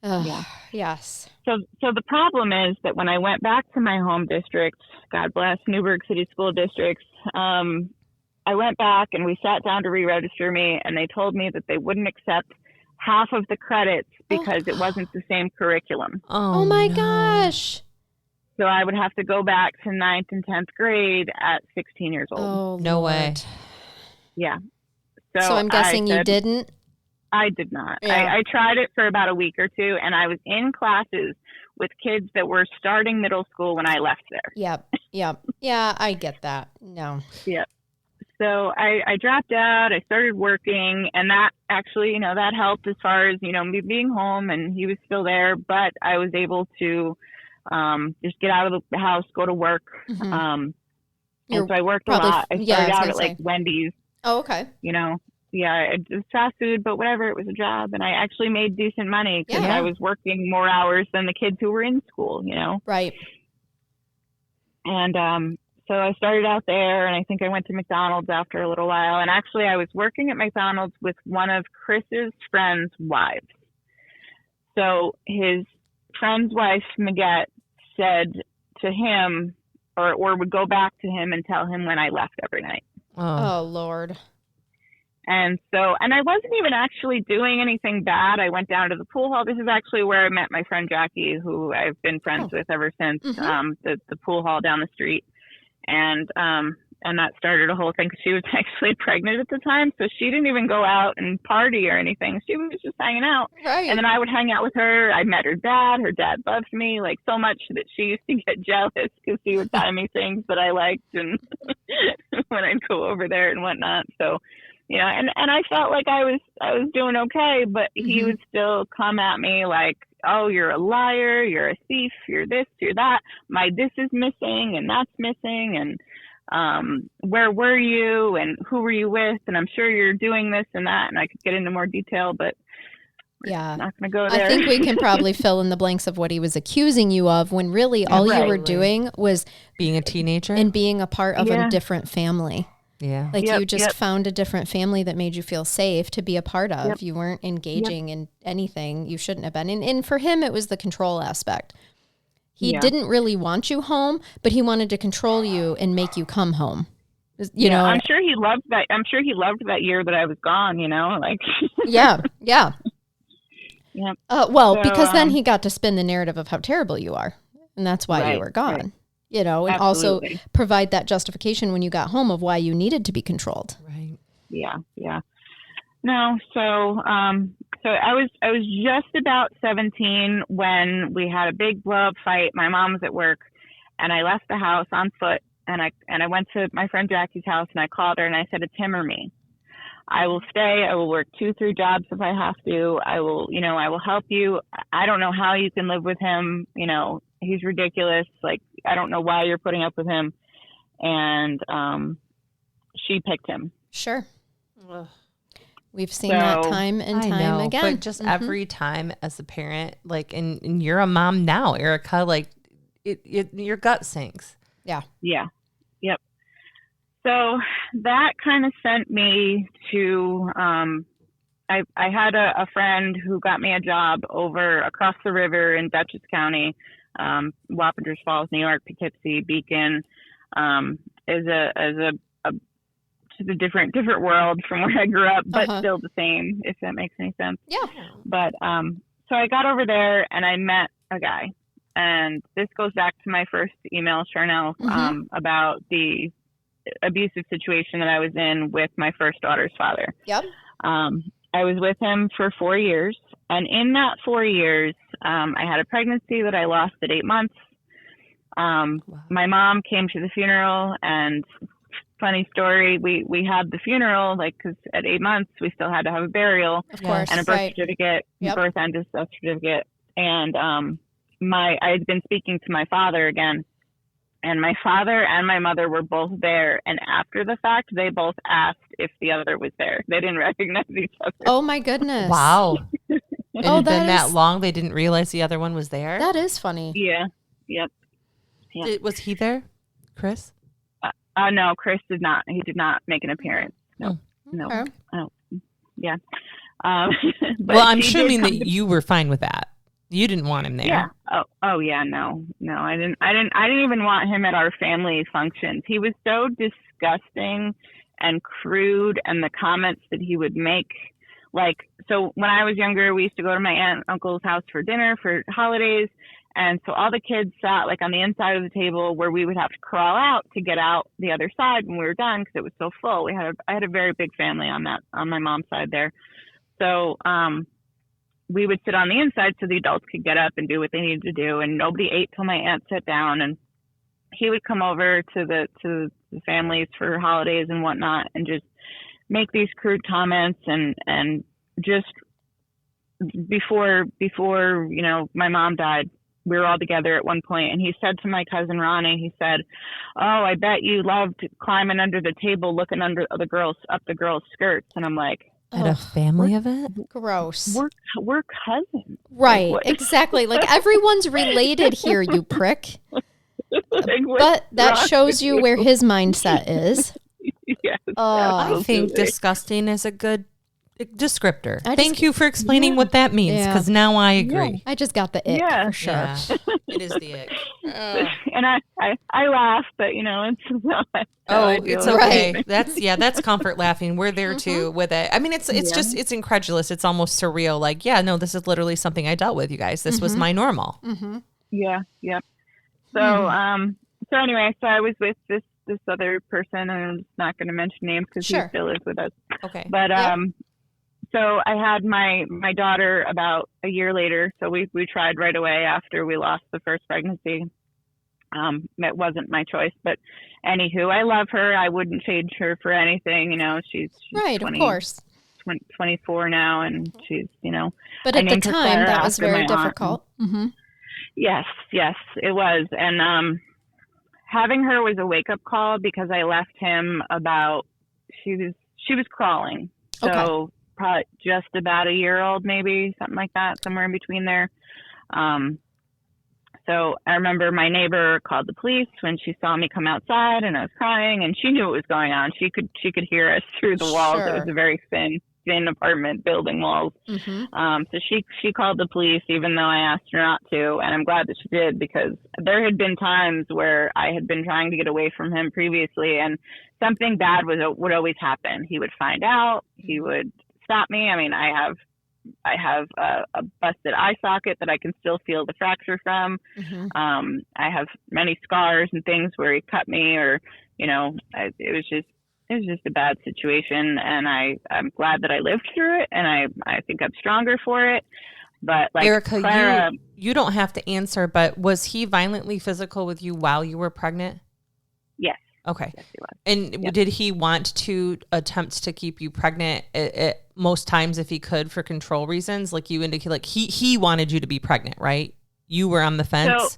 Yes. So the problem is that when I went back to my home district, God bless Newburgh City School Districts, I went back and we sat down to re-register me, and they told me that they wouldn't accept half of the credits because it wasn't the same curriculum. Oh my gosh. So I would have to go back to 9th and 10th grade at 16 years old. Oh, no way. Yeah. So I'm guessing you didn't? I did not. Yeah. I tried it for about a week or 2, and I was in classes with kids that were starting middle school when I left there. Yep. Yeah, I get that. No. Yep. So I dropped out, I started working, and that actually, that helped as far as, me being home, and he was still there, but I was able to just get out of the house, go to work. Mm-hmm. And so I worked a lot. I started out at like Wendy's. Oh, okay. It's fast food, but whatever, it was a job, and I actually made decent money because I was working more hours than the kids who were in school, Right. And so I started out there, and I think I went to McDonald's after a little while. And actually, I was working at McDonald's with one of Chris's friend's wives. So his friend's wife, Maguette, said to him, or would go back to him and tell him when I left every night. Oh Lord. And I wasn't even actually doing anything bad. I went down to the pool hall. This is actually where I met my friend Jackie, who I've been friends with ever since, the pool hall down the street. And that started a whole thing because she was actually pregnant at the time. So she didn't even go out and party or anything. She was just hanging out. Right. And then I would hang out with her. I met her dad. Her dad loved me like so much that she used to get jealous because he would buy me things that I liked and when I'd go over there and whatnot. So, and I felt like I was doing okay, but he would still come at me like, oh, you're a liar, you're a thief, you're this, you're that, this is missing and that's missing, and where were you and who were you with, and I'm sure you're doing this and that, and I could get into more detail, but we're not going to go there. I think we can probably fill in the blanks of what he was accusing you of when really all you were doing was being a teenager and being a part of a different family. Yeah. Like you just found a different family that made you feel safe to be a part of. Yep. You weren't engaging in anything you shouldn't have been. And for him, it was the control aspect. He didn't really want you home, but he wanted to control you and make you come home. You know, I'm sure he loved that. I'm sure he loved that year that I was gone, like. Yeah. Yep. Because then he got to spin the narrative of how terrible you are. And that's why you were gone. Right. And Absolutely. also provide that justification when you got home of why you needed to be controlled. Right. Yeah. No, so I was just about 17 when we had a big blow up fight. My mom was at work, and I left the house on foot, and I went to my friend Jackie's house, and I called her and I said, it's him or me. I will stay. I will work 2-3 jobs if I have to. I will help you. I don't know how you can live with him. He's ridiculous. Like, I don't know why you're putting up with him. And she picked him. Sure. Ugh. We've seen that time and time again. But just every time as a parent, like, and you're a mom now, Erica, like, your gut sinks. Yeah. Yeah. Yep. So that kind of sent me to, I had a friend who got me a job over across the river in Dutchess County, Wappingers Falls, New York, Poughkeepsie, Beacon, is just a different world from where I grew up, but still the same, if that makes any sense. Yeah. But, so I got over there and I met a guy, and this goes back to my first email, Charnell, about the abusive situation that I was in with my first daughter's father. Yep. I was with him for 4 years, and in that 4 years, I had a pregnancy that I lost at 8 months. My mom came to the funeral, and funny story, we had the funeral, like, because at 8 months, we still had to have a burial, of course, and a birth certificate, birth and death certificate. And I had been speaking to my father again, and my father and my mother were both there. And after the fact, they both asked if the other was there. They didn't recognize each other. Oh, my goodness. Wow. And it had been that long, they didn't realize the other one was there? That is funny. Yeah. Yep. Was he there, Chris? No, Chris did not. He did not make an appearance. No. No. Okay. Oh, yeah. Well, I'm assuming that you were fine with that. You didn't want him there. Yeah. Oh yeah. No, I didn't even want him at our family functions. He was so disgusting and crude, and the comments that he would make. Like, so when I was younger, we used to go to my aunt and uncle's house for dinner for holidays. And so all the kids sat like on the inside of the table where we would have to crawl out to get out the other side when we were done, because it was so full. I had a very big family on my mom's side there. So, we would sit on the inside so the adults could get up and do what they needed to do, and nobody ate till my aunt sat down, and he would come over to the families for holidays and whatnot and just make these crude comments, and just before my mom died, we were all together at one point, and he said to my cousin Ronnie, he said, "Oh, I bet you loved climbing under the table looking under up the girls' skirts." And I'm like, at a family event? Gross. We're cousins. Right. Like, exactly. Like, everyone's related here, you prick. Like, but that shows you where his mindset is. Yes, I think disgusting is a good descriptor. Thank you for explaining what that means, because now I agree. I just got the ick for sure. Yeah. It is the ick. And I laugh, but you know, it's okay. Right. That's comfort laughing. We're there too with it. I mean, it's just, it's incredulous. It's almost surreal. Like, no, this is literally something I dealt with, you guys. This was my normal. Yeah. Yep. So, so anyway, so I was with this other person, and I'm just not going to mention names because he still is with us. Okay. But, so I had my daughter about a year later. So we tried right away after we lost the first pregnancy. It wasn't my choice, but anywho, I love her. I wouldn't change her for anything. You know, she's right, 20, of course, 24 now, and she's, you know. But at the time, that was very difficult. Yes, it was, and having her was a wake up call because I left him about she was crawling, so. Probably just about a year old, maybe something like that, somewhere in between there. So I remember my neighbor called the police when she saw me come outside and I was crying, and she knew what was going on. She could hear us through the walls. It was a very thin apartment building walls. So she called the police, even though I asked her not to, and I'm glad that she did, because there had been times where I had been trying to get away from him previously, and something bad would always happen. He would find out. He would stop me. I mean, I have a busted eye socket that I can still feel the fracture from. I have many scars and things where he cut me, or, you know, it was just a bad situation. And I'm glad that I lived through it, and I think I'm stronger for it. But like Erica, Clara, you don't have to answer, but was he violently physical with you while you were pregnant? Yes. Okay. Yes, he was. And did he want to attempt to keep you pregnant at most times if he could for control reasons? Like you indicate, like he wanted you to be pregnant, right? You were on the fence. So,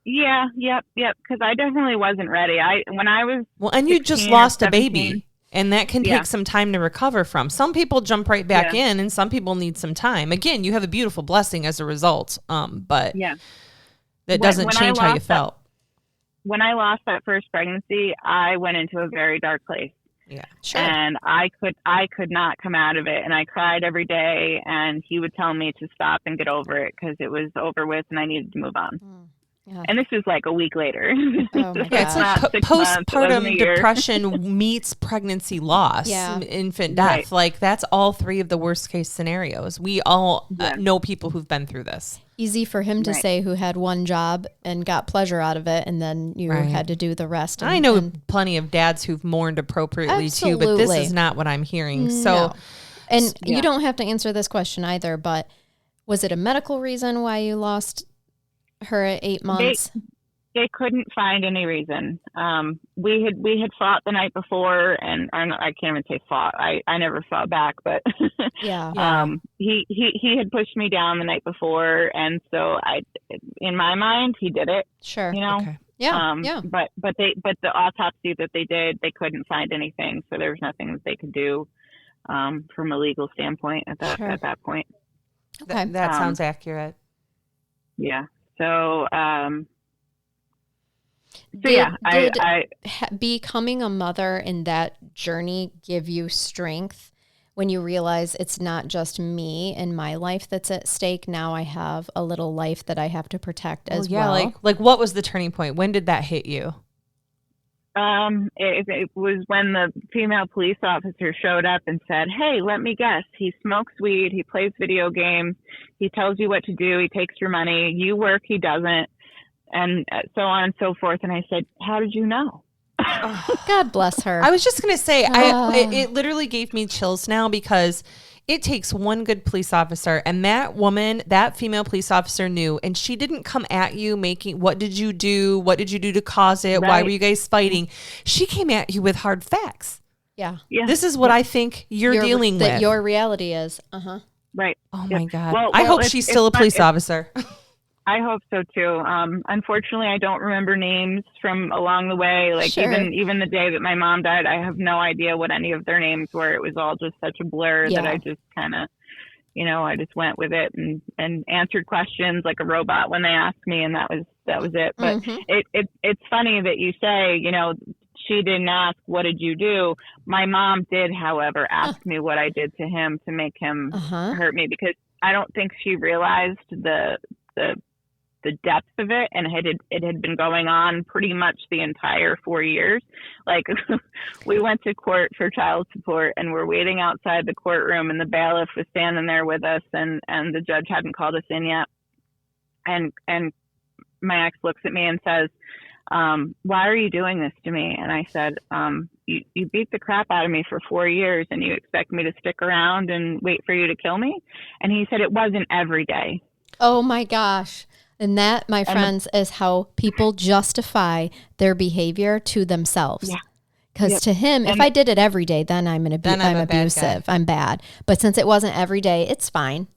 yeah, yep. Because I definitely wasn't ready. When I was and you just lost a baby, and that can take some time to recover from. Some people jump right back in, and some people need some time. Again, you have a beautiful blessing as a result, but that doesn't change how you felt. When I lost that first pregnancy, I went into a very dark place. Yeah, sure. And I could not come out of it. And I cried every day, and he would tell me to stop and get over it because it was over with and I needed to move on. Yeah. And this was like a week later. It's like postpartum depression meets pregnancy loss, infant death. Right. Like that's all three of the worst case scenarios. We all know people who've been through this. Easy for him to say, who had one job and got pleasure out of it, and then you had to do the rest. I know plenty of dads who've mourned appropriately too, but this is not what I'm hearing. So, and you don't have to answer this question either, but was it a medical reason why you lost her at 8 months? They couldn't find any reason. We had fought the night before, and I can't even say fought. I never fought back, but he had pushed me down the night before, and so in my mind, he did it. Sure. You know. Okay. But the autopsy that they did, they couldn't find anything, so there was nothing that they could do from a legal standpoint at that point. Okay, that sounds accurate. Yeah. So. Becoming a mother in that journey give you strength when you realize it's not just me and my life that's at stake. Now I have a little life that I have to protect as well. Like what was the turning point? When did that hit you? It was when the female police officer showed up and said, "Hey, let me guess. He smokes weed. He plays video games. He tells you what to do. He takes your money. You work. He doesn't." And so on and so forth. And I said, "How did you know?" God bless her. I was just going to say, it literally gave me chills now, because it takes one good police officer. And that woman, that female police officer knew. And she didn't come at you making, what did you do? What did you do to cause it? Right. Why were you guys fighting? She came at you with hard facts. Yeah. This is what I think you're dealing with. Your reality is. Right. Oh, my God. Well, I hope she's still a police officer. I hope so too. Unfortunately, I don't remember names from along the way. Like even the day that my mom died, I have no idea what any of their names were. It was all just such a blur that I just kind of, I just went with it and answered questions like a robot when they asked me, and that was it. But it's funny that you say, she didn't ask, what did you do? My mom did, however, ask me what I did to him to make him hurt me, because I don't think she realized the depth of it, and it had been going on pretty much the entire 4 years. Like, we went to court for child support, and we're waiting outside the courtroom, and the bailiff was standing there with us, and the judge hadn't called us in yet. And my ex looks at me and says, why are you doing this to me? And I said, you beat the crap out of me for 4 years, and you expect me to stick around and wait for you to kill me? And he said, it wasn't every day. Oh my gosh. And that, my friends, is how people justify their behavior to themselves. Yeah. Because to him, if I did it every day, then I'm abusive. I'm bad. But since it wasn't every day, it's fine.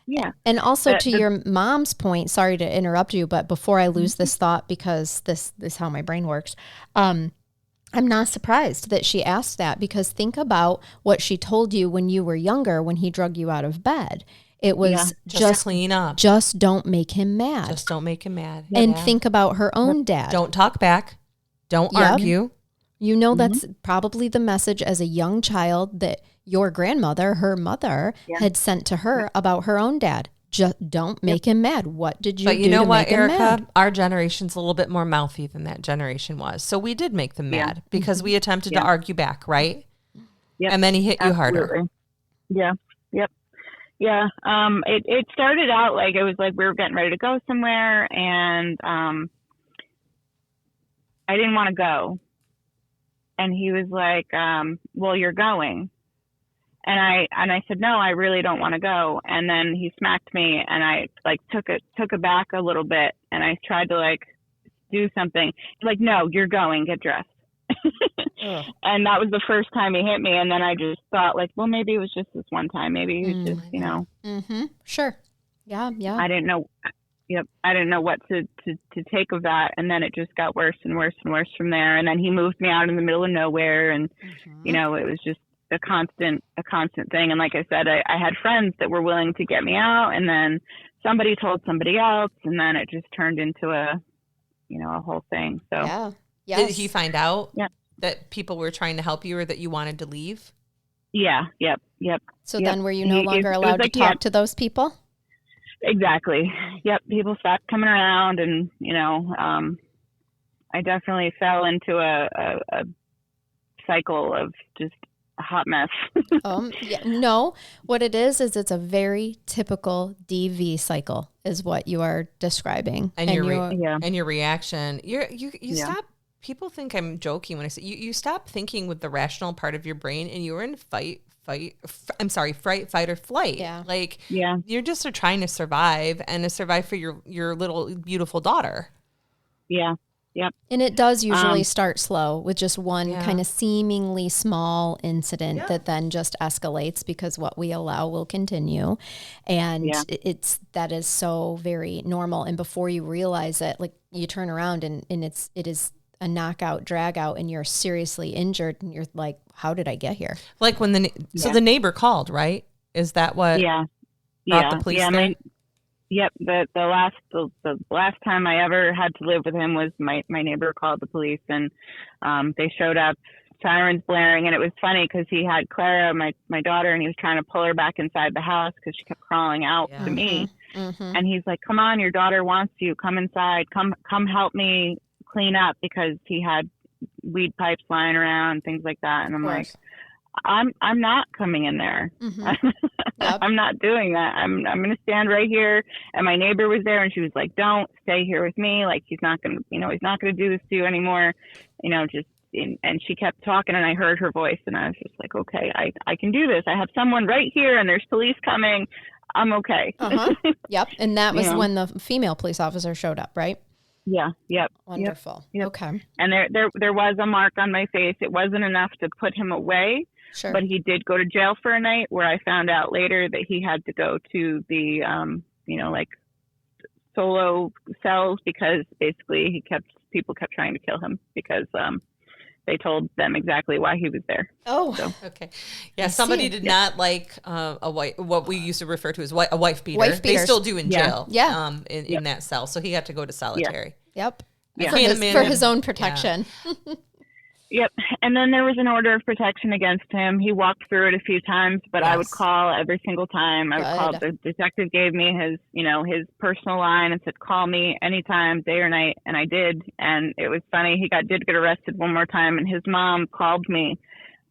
Yeah. And also to your mom's point, sorry to interrupt you, but before I lose this thought, because this is how my brain works, I'm not surprised that she asked that, because think about what she told you when you were younger, when he drug you out of bed. It was just clean up. Just don't make him mad. Just don't make him mad. And think about her own dad. Don't talk back. Don't argue. You know, that's probably the message as a young child that your grandmother, her mother, had sent to her about her own dad. Just don't make him mad. What did you do? But you know what, Erica? Our generation's a little bit more mouthy than that generation was. So we did make them mad because we attempted to argue back, right? Yep. And then he hit you harder. Yeah. Yep. Yeah. It started out like, it was like we were getting ready to go somewhere, and I didn't want to go. And he was like, well, you're going. And I said, no, I really don't want to go. And then he smacked me, and I like took it back a little bit, and I tried to like do something. Like, no, you're going, get dressed. And that was the first time he hit me. And then I just thought, like, well, maybe it was just this one time. Maybe he was just, you know. Mm-hmm. Sure. Yeah. I didn't know. Yep. I didn't know what to take of that. And then it just got worse and worse and worse from there. And then he moved me out in the middle of nowhere. And, you know, it was just a constant thing. And like I said, I had friends that were willing to get me out. And then somebody told somebody else. And then it just turned into a whole thing. So yeah. Yes. Did he find out that people were trying to help you, or that you wanted to leave? Yeah. Yep. So then were you no longer allowed to talk to those people? Exactly. Yep. People stopped coming around, and, you know, I definitely fell into a cycle of just a hot mess. No, what it is it's a very typical DV cycle is what you are describing. And your reaction, you stop. People think I'm joking when I say you stop thinking with the rational part of your brain, and you're in fight, fight, or flight. Yeah. Like, you're just trying to survive, and to survive for your little beautiful daughter. Yeah. Yep. And it does usually start slow with just one kind of seemingly small incident that then just escalates, because what we allow will continue. And that is so very normal. And before you realize it, like, you turn around and it is a knockout, drag out, and you're seriously injured, and you're like, how did I get here? Like when the neighbor called, right? Is that what brought the police there? Yep. The last time I ever had to live with him was my neighbor called the police, and they showed up, sirens blaring. And it was funny because he had Clara, my daughter, and he was trying to pull her back inside the house because she kept crawling out to me. Mm-hmm. And he's like, come on, your daughter wants you. Come inside. Come help me clean up, because he had weed pipes lying around, things like that. And I'm like, I'm not coming in there. Mm-hmm. Yep. I'm not doing that. I'm going to stand right here. And my neighbor was there, and she was like, don't stay here with me. Like, he's not going to do this to you anymore. And she kept talking, and I heard her voice, and I was just like, okay, I can do this. I have someone right here, and there's police coming. I'm okay. Yep. And that was when the female police officer showed up, right? Yeah. Yep. Wonderful. Yep. Okay. And there was a mark on my face. It wasn't enough to put him away. Sure. But he did go to jail for a night, where I found out later that he had to go to the, like solo cells, because basically people kept trying to kill him, because they told them exactly why he was there. Oh, so. Okay. Yeah, somebody did not like what we used to refer to as a wife beater. They still do in jail. Yeah. In that cell. So he had to go to solitary. Yep. Yeah. For his own protection. Yep. And then there was an order of protection against him. He walked through it a few times, but I would call every single time. I would call. The detective gave me his personal line and said, call me anytime, day or night. And I did. And it was funny. He did get arrested one more time, and his mom called me.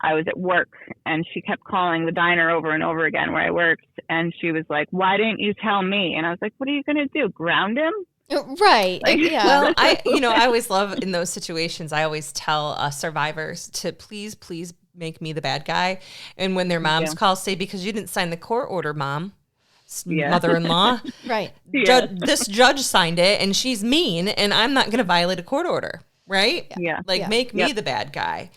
I was at work, and she kept calling the diner over and over again where I worked. And she was like, why didn't you tell me? And I was like, what are you going to do? Ground him? Right. Yeah. Well, I always love in those situations, I always tell survivors to please make me the bad guy. And when their moms call, say, because you didn't sign the court order, mom, mother-in-law. Right. This judge signed it and she's mean and I'm not going to violate a court order. Right. Yeah. Make me the bad guy.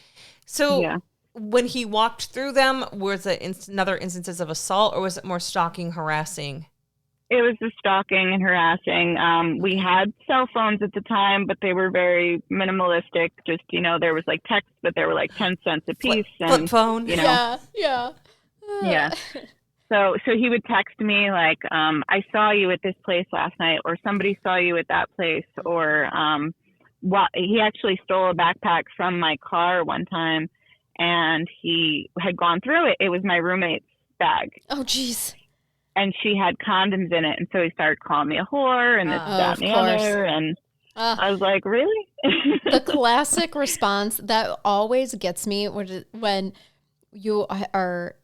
So when he walked through them, was it another instances of assault, or was it more stalking, harassing? It was the stalking and harassing. We had cell phones at the time, but they were very minimalistic. Just, there was like text, but they were like 10 cents a piece. Flip phone. Yeah. So he would text me like, I saw you at this place last night, or somebody saw you at that place. Or he actually stole a backpack from my car one time, and he had gone through it. It was my roommate's bag. Oh, geez. And she had condoms in it. And so he started calling me a whore and this, that, and the other. And I was like, really? The classic response that always gets me when you are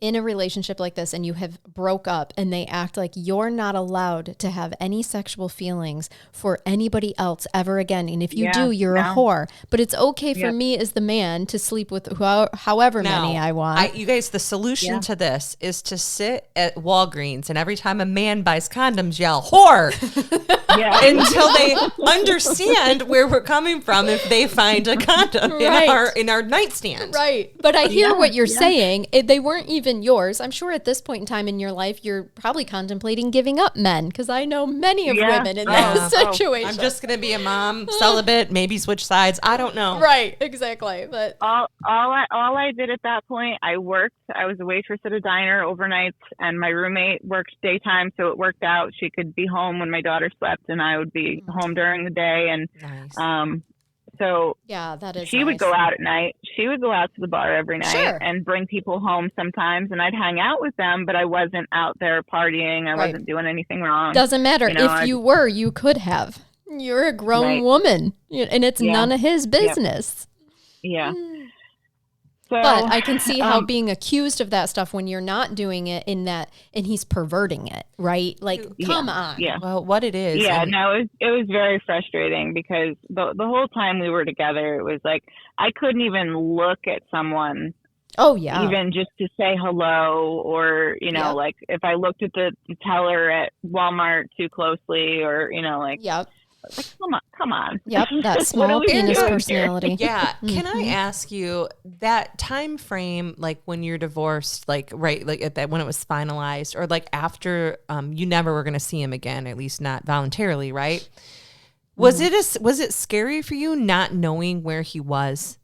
in a relationship like this and you have broke up and they act like you're not allowed to have any sexual feelings for anybody else ever again. And if you do, you're a whore. But it's okay for me as the man to sleep with however many I want. You guys, the solution to this is to sit at Walgreens and every time a man buys condoms, yell, whore! Until they understand where we're coming from if they find a condom in our nightstand. Right. But I hear what you're saying. They weren't even yours. I'm sure at this point in time in your life, you're probably contemplating giving up men, because I know many of women in that situation. I'm just going to be a mom, celibate, maybe switch sides. I don't know. Right, exactly. But all I did at that point, I worked. I was a waitress at a diner overnight, and my roommate worked daytime, so it worked out. She could be home when my daughter slept, and I would be home during the day. And so that is she would go out at night. She would go out to the bar every night and bring people home sometimes, and I'd hang out with them, but I wasn't out there partying. I wasn't doing anything wrong. Doesn't matter. If you were, you could have. You're a grown woman, and it's none of his business. Yeah. So, but I can see how being accused of that stuff when you're not doing it and he's perverting it, right? Like, come on. Yeah. Well, what it is. Yeah, it was very frustrating because the whole time we were together, it was like, I couldn't even look at someone. Oh, yeah. Even just to say hello, or, like if I looked at the teller at Walmart too closely, or, like, like, come on. Yep, that small penis personality. Yeah. Can I ask you that time frame, like when you're divorced, like like at that when it was finalized, or like after you never were going to see him again, at least not voluntarily, right? Was it scary for you not knowing where he was?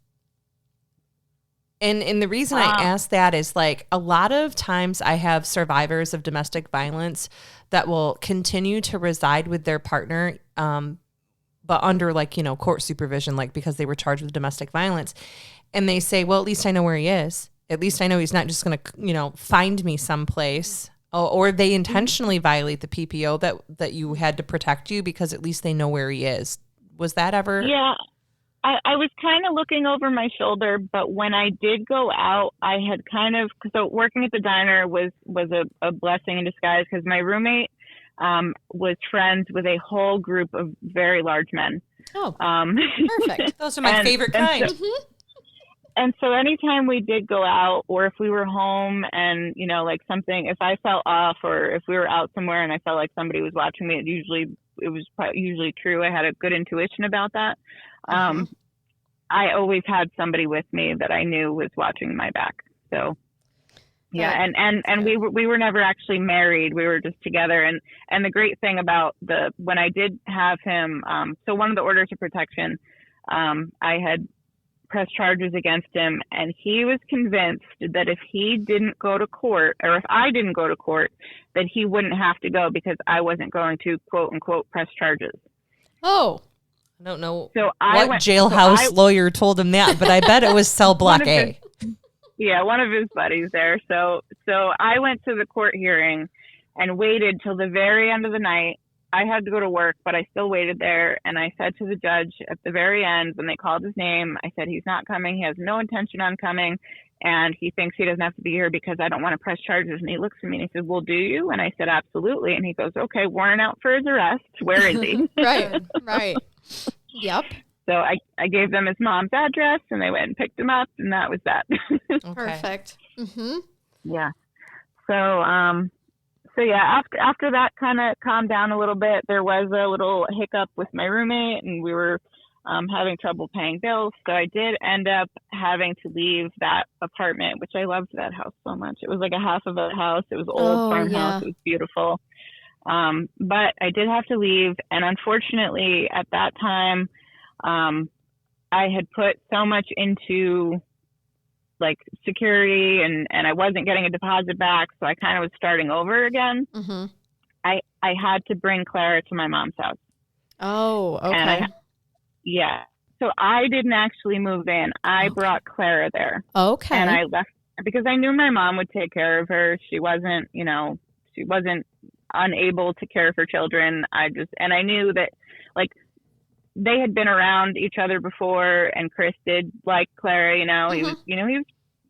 And the reason I ask that is, like, a lot of times I have survivors of domestic violence that will continue to reside with their partner, but under, like, court supervision, like, because they were charged with domestic violence. And they say, well, at least I know where he is. At least I know he's not just going to, find me someplace. Or they intentionally violate the PPO that you had to protect you because at least they know where he is. Was that ever? Yeah. I was kind of looking over my shoulder, but when I did go out, I had so working at the diner was a blessing in disguise, because my roommate was friends with a whole group of very large men. Oh, perfect. Those are my favorite kind. And so anytime we did go out, or if we were home and, like something, if I felt off, or if we were out somewhere and I felt like somebody was watching me, it was usually true. I had a good intuition about that. I always had somebody with me that I knew was watching my back. So and we were never actually married. We were just together. And the great thing about when I did have him, so one of the orders of protection, I had pressed charges against him, and he was convinced that if he didn't go to court, or if I didn't go to court, that he wouldn't have to go because I wasn't going to, quote unquote, press charges. Oh, I don't know what jailhouse lawyer told him that, but I bet it was cell block A. One of his buddies there. So I went to the court hearing and waited till the very end of the night. I had to go to work, but I still waited there. And I said to the judge at the very end, when they called his name, I said, he's not coming. He has no intention on coming. And he thinks he doesn't have to be here because I don't want to press charges. And he looks at me and he says, well, do you? And I said, absolutely. And he goes, okay, warrant out for his arrest. Where is he? Right. Yep. So I gave them his mom's address and they went and picked him up, and that was that. Okay. Perfect. Mm-hmm. Yeah. So yeah, after that kind of calmed down a little bit, there was a little hiccup with my roommate, and we were having trouble paying bills. So I did end up having to leave that apartment, which I loved that house so much. It was like a half of a house. It was an old farmhouse. It was beautiful. But I did have to leave. And unfortunately, at that time, I had put so much into like security and I wasn't getting a deposit back. So I kind of was starting over again. Mm-hmm. I had to bring Clara to my mom's house. Oh, okay. So I didn't actually move in. I brought Clara there. Okay. And I left because I knew my mom would take care of her. She wasn't unable to care for children. And I knew that like they had been around each other before, and Chris did like Clara, he was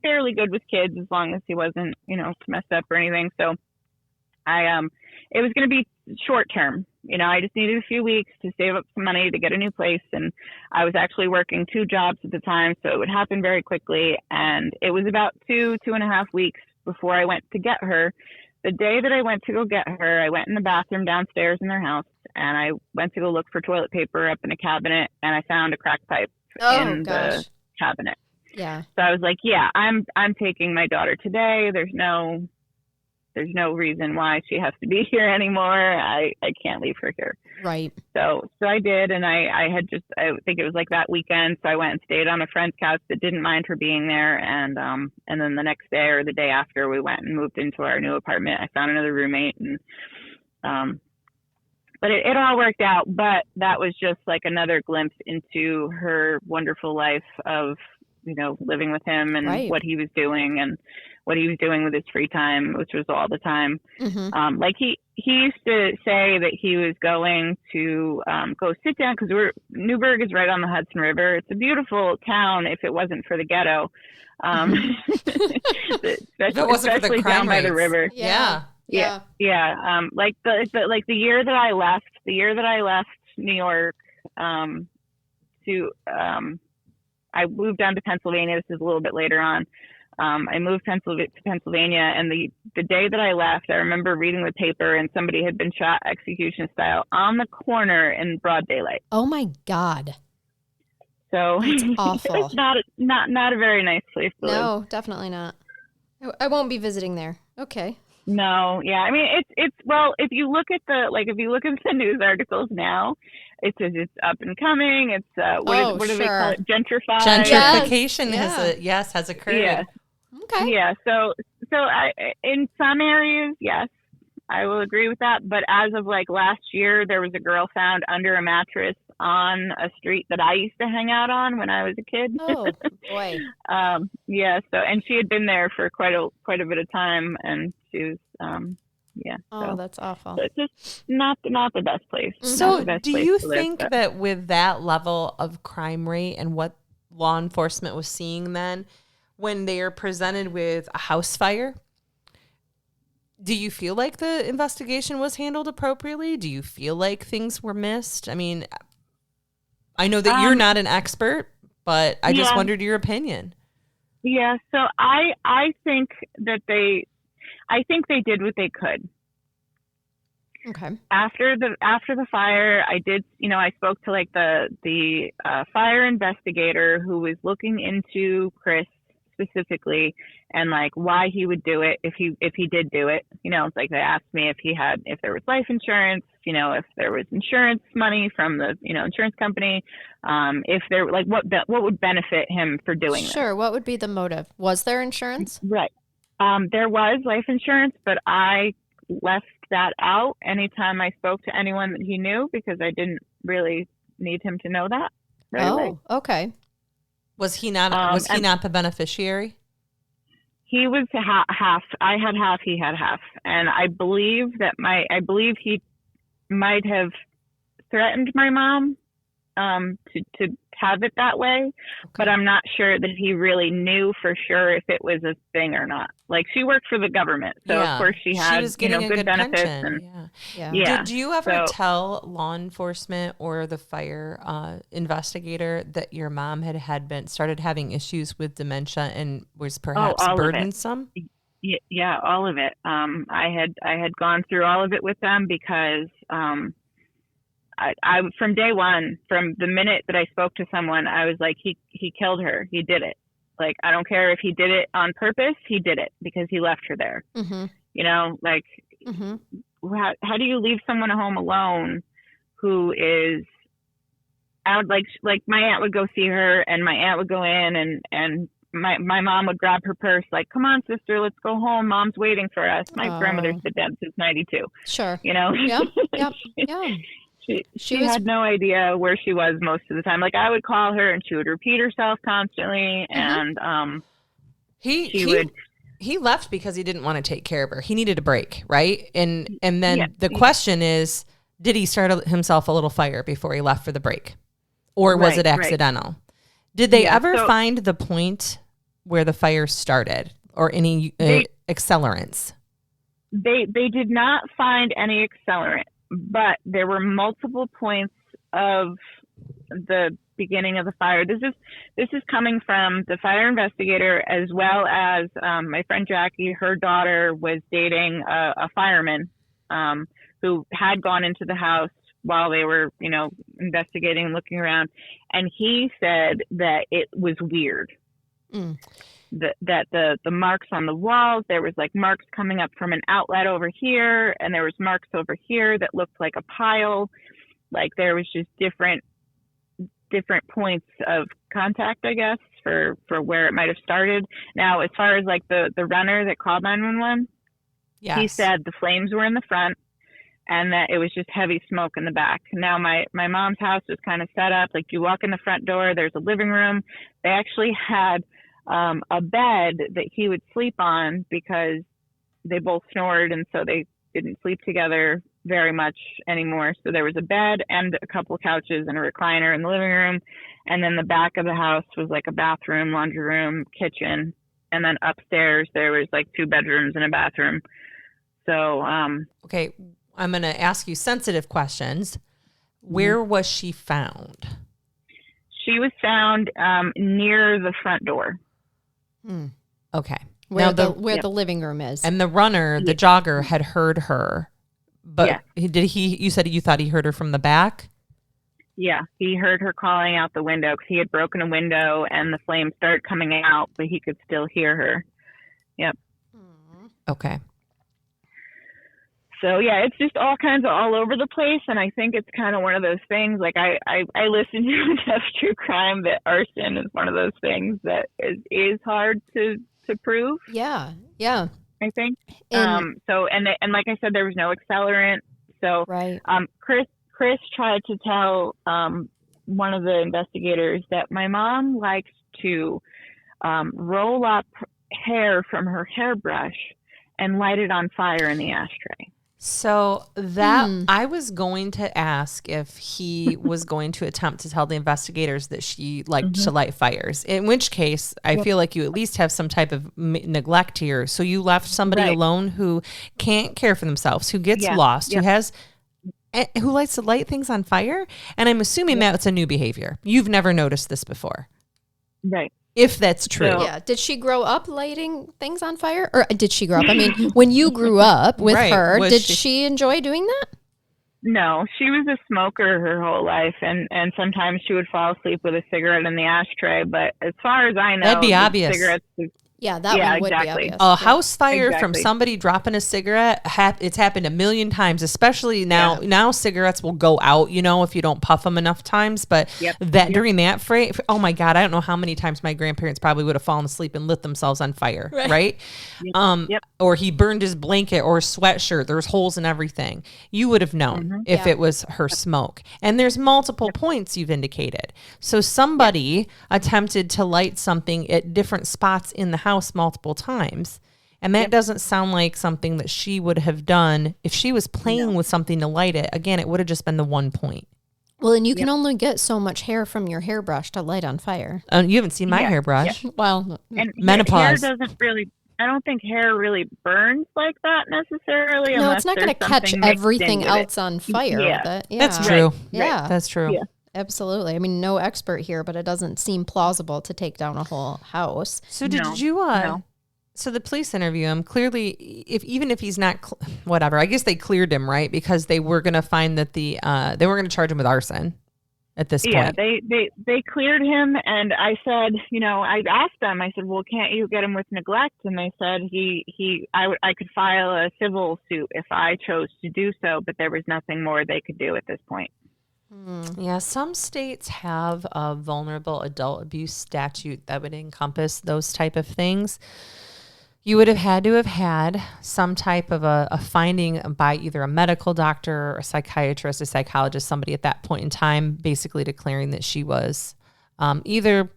fairly good with kids as long as he wasn't, messed up or anything. So it was going to be short term. I just needed a few weeks to save up some money to get a new place. And I was actually working 2 jobs at the time, so it would happen very quickly. And it was about 2.5 weeks before I went to get her. The day that I went to go get her, I went in the bathroom downstairs in their house, and I went to go look for toilet paper up in a cabinet, and I found a crack pipe in the cabinet. Yeah. So I was like, yeah, I'm taking my daughter today. There's no reason why she has to be here anymore. I can't leave her here. Right. So I did, and I think it was like that weekend. So I went and stayed on a friend's couch that didn't mind her being there. And then the next day or the day after, we went and moved into our new apartment. I found another roommate, and but it all worked out. But that was just like another glimpse into her wonderful life of, living with him and what he was doing and what he was doing with his free time, which was all the time. Mm-hmm. Like he used to say that he was going to go sit down, because Newburgh is right on the Hudson River. It's a beautiful town if it wasn't for the ghetto. Especially down by the river. Yeah. Like the year that I left New York I moved down to Pennsylvania. This is a little bit later on. I moved to Pennsylvania, and the day that I left, I remember reading the paper, and somebody had been shot execution style on the corner in broad daylight. Oh my God! So it's awful. It's not a very nice place to live. No, definitely not. I won't be visiting there. Okay. No, yeah. I mean, it's well, if you look at the news articles now, it says it's up and coming. It's what do they call it? Gentrification has occurred. Yeah. Okay. Yeah. So in some areas, yes, I will agree with that. But as of like last year, there was a girl found under a mattress on a street that I used to hang out on when I was a kid. Oh boy. Yeah. So, and she had been there for quite a bit of time, and she was yeah. Oh, so, that's awful. So it's just not the best place. So do you think that with that level of crime rate and what law enforcement was seeing then, when they are presented with a house fire, do you feel like the investigation was handled appropriately? Do you feel like things were missed? I mean, I know that you're not an expert, but I just wondered your opinion. Yeah, so I think that they did what they could. Okay. After the fire, I spoke to like the fire investigator who was looking into Chris specifically and like why he would do it if he did do it. It's like they asked me if there was life insurance, if there was insurance money from the insurance company, if there like what would benefit him for doing this. Sure. What would be the motive? Was there insurance? Right. There was life insurance, but I left that out anytime I spoke to anyone that he knew, because I didn't really need him to know that right away. Okay. Was he not the beneficiary? He was half. I had half. He had half, and I believe he might have threatened my mom to have it that way, but I'm not sure that he really knew for sure if it was a thing or not. Like, she worked for the government, so of course she was getting good benefits. Pension. Did you ever tell law enforcement or the fire investigator that your mom had started having issues with dementia and was perhaps burdensome? Yeah, all of it. I had gone through all of it with them because I from day one, from the minute that I spoke to someone, I was like, he killed her. He did it. Like, I don't care if he did it on purpose. He did it because he left her there. Mm-hmm. You know, like, how do you leave someone at home alone who is out? Like my aunt would go see her, and my aunt would go in, and my mom would grab her purse, like, come on, sister, let's go home. Mom's waiting for us. My grandmother's been dead since 92. Sure. You know? Yep. She had no idea where she was most of the time. Like, I would call her and she would repeat herself constantly. And he left because he didn't want to take care of her. He needed a break, right? And then the question is, did he start himself a little fire before he left for the break? Or was it accidental? Right. Did they ever find the point where the fire started, or any accelerants? They did not find any accelerant. But there were multiple points of the beginning of the fire. This is coming from the fire investigator, as well as my friend Jackie. Her daughter was dating a fireman who had gone into the house while they were, investigating and looking around, and he said that it was weird. That the marks on the walls, there was like marks coming up from an outlet over here, and there was marks over here that looked like a pile. Like, there was just different points of contact, I guess, for where it might have started. Now, as far as like the runner that called 911, he said the flames were in the front and that it was just heavy smoke in the back. Now, my mom's house was kind of set up. Like, you walk in the front door, there's a living room. They actually had a bed that he would sleep on because they both snored, and so they didn't sleep together very much anymore. So there was a bed and a couple of couches and a recliner in the living room, and then the back of the house was like a bathroom, laundry room, kitchen, and then upstairs there was like 2 bedrooms and a bathroom. So okay, I'm going to ask you sensitive questions. Where was she found? She was found near the front door. Okay. Where the living room is. And the runner, the jogger, had heard her. But you said you thought he heard her from the back? Yeah, he heard her calling out the window because he had broken a window and the flames started coming out, but he could still hear her. Yep. Okay. So yeah, it's just all kinds of all over the place, and I think it's kind of one of those things. Like, I listen to enough true crime that arson is one of those things that is hard to prove. Yeah. I think. So like I said, there was no accelerant. So right. Chris tried to tell one of the investigators that my mom likes to roll up hair from her hairbrush and light it on fire in the ashtray. So that I was going to ask if he was going to attempt to tell the investigators that she liked to light fires, in which case I feel like you at least have some type of neglect here. So you left somebody alone who can't care for themselves, who gets lost, who likes to light things on fire. And I'm assuming that's a new behavior. You've never noticed this before. Right. If that's true. Yeah. Did she grow up lighting things on fire? Or did she grow up? I mean, when you grew up with her, did she enjoy doing that? No, she was a smoker her whole life, and sometimes she would fall asleep with a cigarette in the ashtray. But as far as I know, that'd be obvious. Cigarettes, Yeah, that one would be obvious. A house fire from somebody dropping a cigarette, it's happened a million times, especially now. Yeah. Now cigarettes will go out, if you don't puff them enough times. But during that fray, oh my God, I don't know how many times my grandparents probably would have fallen asleep and lit themselves on fire, right? Or he burned his blanket or sweatshirt. There's holes in everything. You would have known if it was her smoke. And there's multiple points you've indicated. So somebody attempted to light something at different spots in the house multiple times, and that doesn't sound like something that she would have done if she was playing with something to light it. Again, it would have just been the one point. Well, and you can only get so much hair from your hairbrush to light on fire. You haven't seen my hairbrush. Well, and menopause. Hair doesn't really, I don't think hair really burns like that necessarily. No, it's not going to catch everything else on fire with it. Yeah. That's true. Right. Yeah. That's true. Yeah. Absolutely. I mean, no expert here, but it doesn't seem plausible to take down a whole house. So did you, so the police interview him, clearly, even if he's not, whatever, I guess they cleared him, right? Because they were going to find that they weren't going to charge him with arson at this point. Yeah, they cleared him, and I said, I asked them, I said, well, can't you get him with neglect? And they said I could file a civil suit if I chose to do so, but there was nothing more they could do at this point. Yeah, some states have a vulnerable adult abuse statute that would encompass those type of things. You would have had to have had some type of a finding by either a medical doctor or a psychiatrist, a psychologist, somebody at that point in time, basically declaring that she was either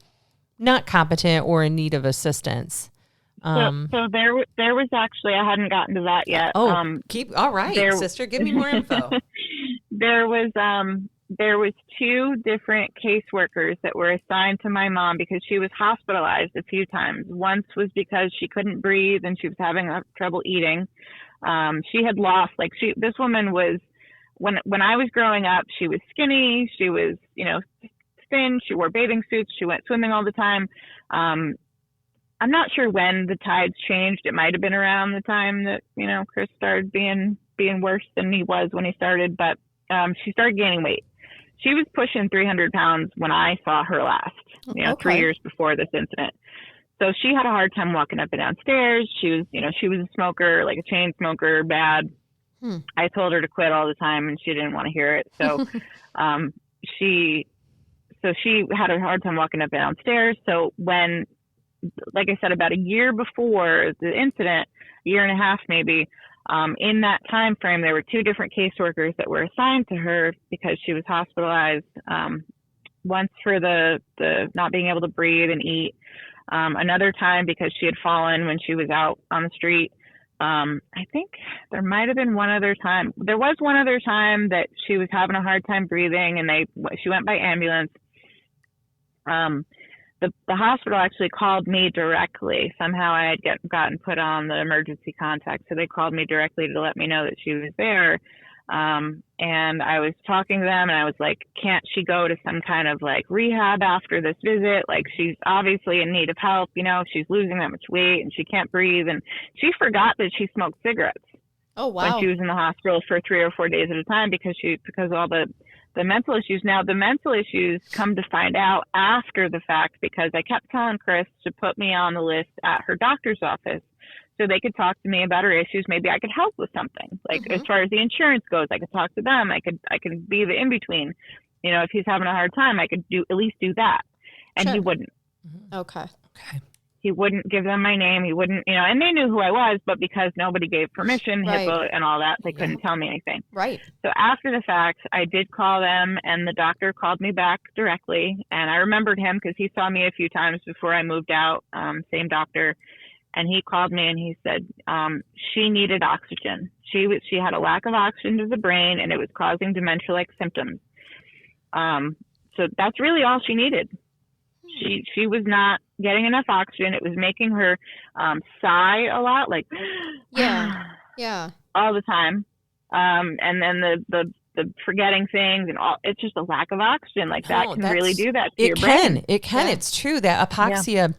not competent or in need of assistance. So there was actually, I hadn't gotten to that yet. All right, sister, give me more info. There was two different caseworkers that were assigned to my mom because she was hospitalized a few times. Once was because she couldn't breathe and she was having trouble eating. She had lost, this woman was, when I was growing up, she was skinny. She was, thin. She wore bathing suits. She went swimming all the time. I'm not sure when the tides changed. It might have been around the time that, Chris started being worse than he was when he started, but she started gaining weight. She was pushing 300 pounds when I saw her last, 3 years before this incident. So she had a hard time walking up and down stairs. She was, she was a smoker, like a chain smoker, bad. I told her to quit all the time and she didn't want to hear it. So, she had a hard time walking up and down stairs. So when, like I said, about a year before the incident, a year and a half maybe, in that time frame, there were two different caseworkers that were assigned to her because she was hospitalized. Once for the not being able to breathe and eat. Another time because she had fallen when she was out on the street. I think there might have been one other time. There was one other time that she was having a hard time breathing, and she went by ambulance. The hospital actually called me directly. Somehow I had gotten put on the emergency contact. So they called me directly to let me know that she was there. And I was talking to them and I was like, can't she go to some kind of rehab after this visit? She's obviously in need of help. She's losing that much weight and she can't breathe. And she forgot that she smoked cigarettes. Oh, wow. When she was in the hospital for 3 or 4 days at a time because all the mental issues. Now, the mental issues come to find out after the fact because I kept telling Chris to put me on the list at her doctor's office so they could talk to me about her issues. Maybe I could help with something. As far as the insurance goes, I could talk to them. I could be the in-between. If he's having a hard time, I could at least do that. And he wouldn't. Okay. He wouldn't give them my name. He wouldn't, and they knew who I was, but because nobody gave permission, HIPAA and all that, they couldn't tell me anything. Right. So after the fact, I did call them and the doctor called me back directly. And I remembered him because he saw me a few times before I moved out, same doctor. And he called me and he said, she needed oxygen. She had a lack of oxygen to the brain and it was causing dementia-like symptoms. So that's really all she needed. She was not getting enough oxygen. It was making her sigh a lot, yeah, all the time. And then the forgetting things and all. It's just a lack of oxygen. That can really do that to your brain. It can. It's true that apoxia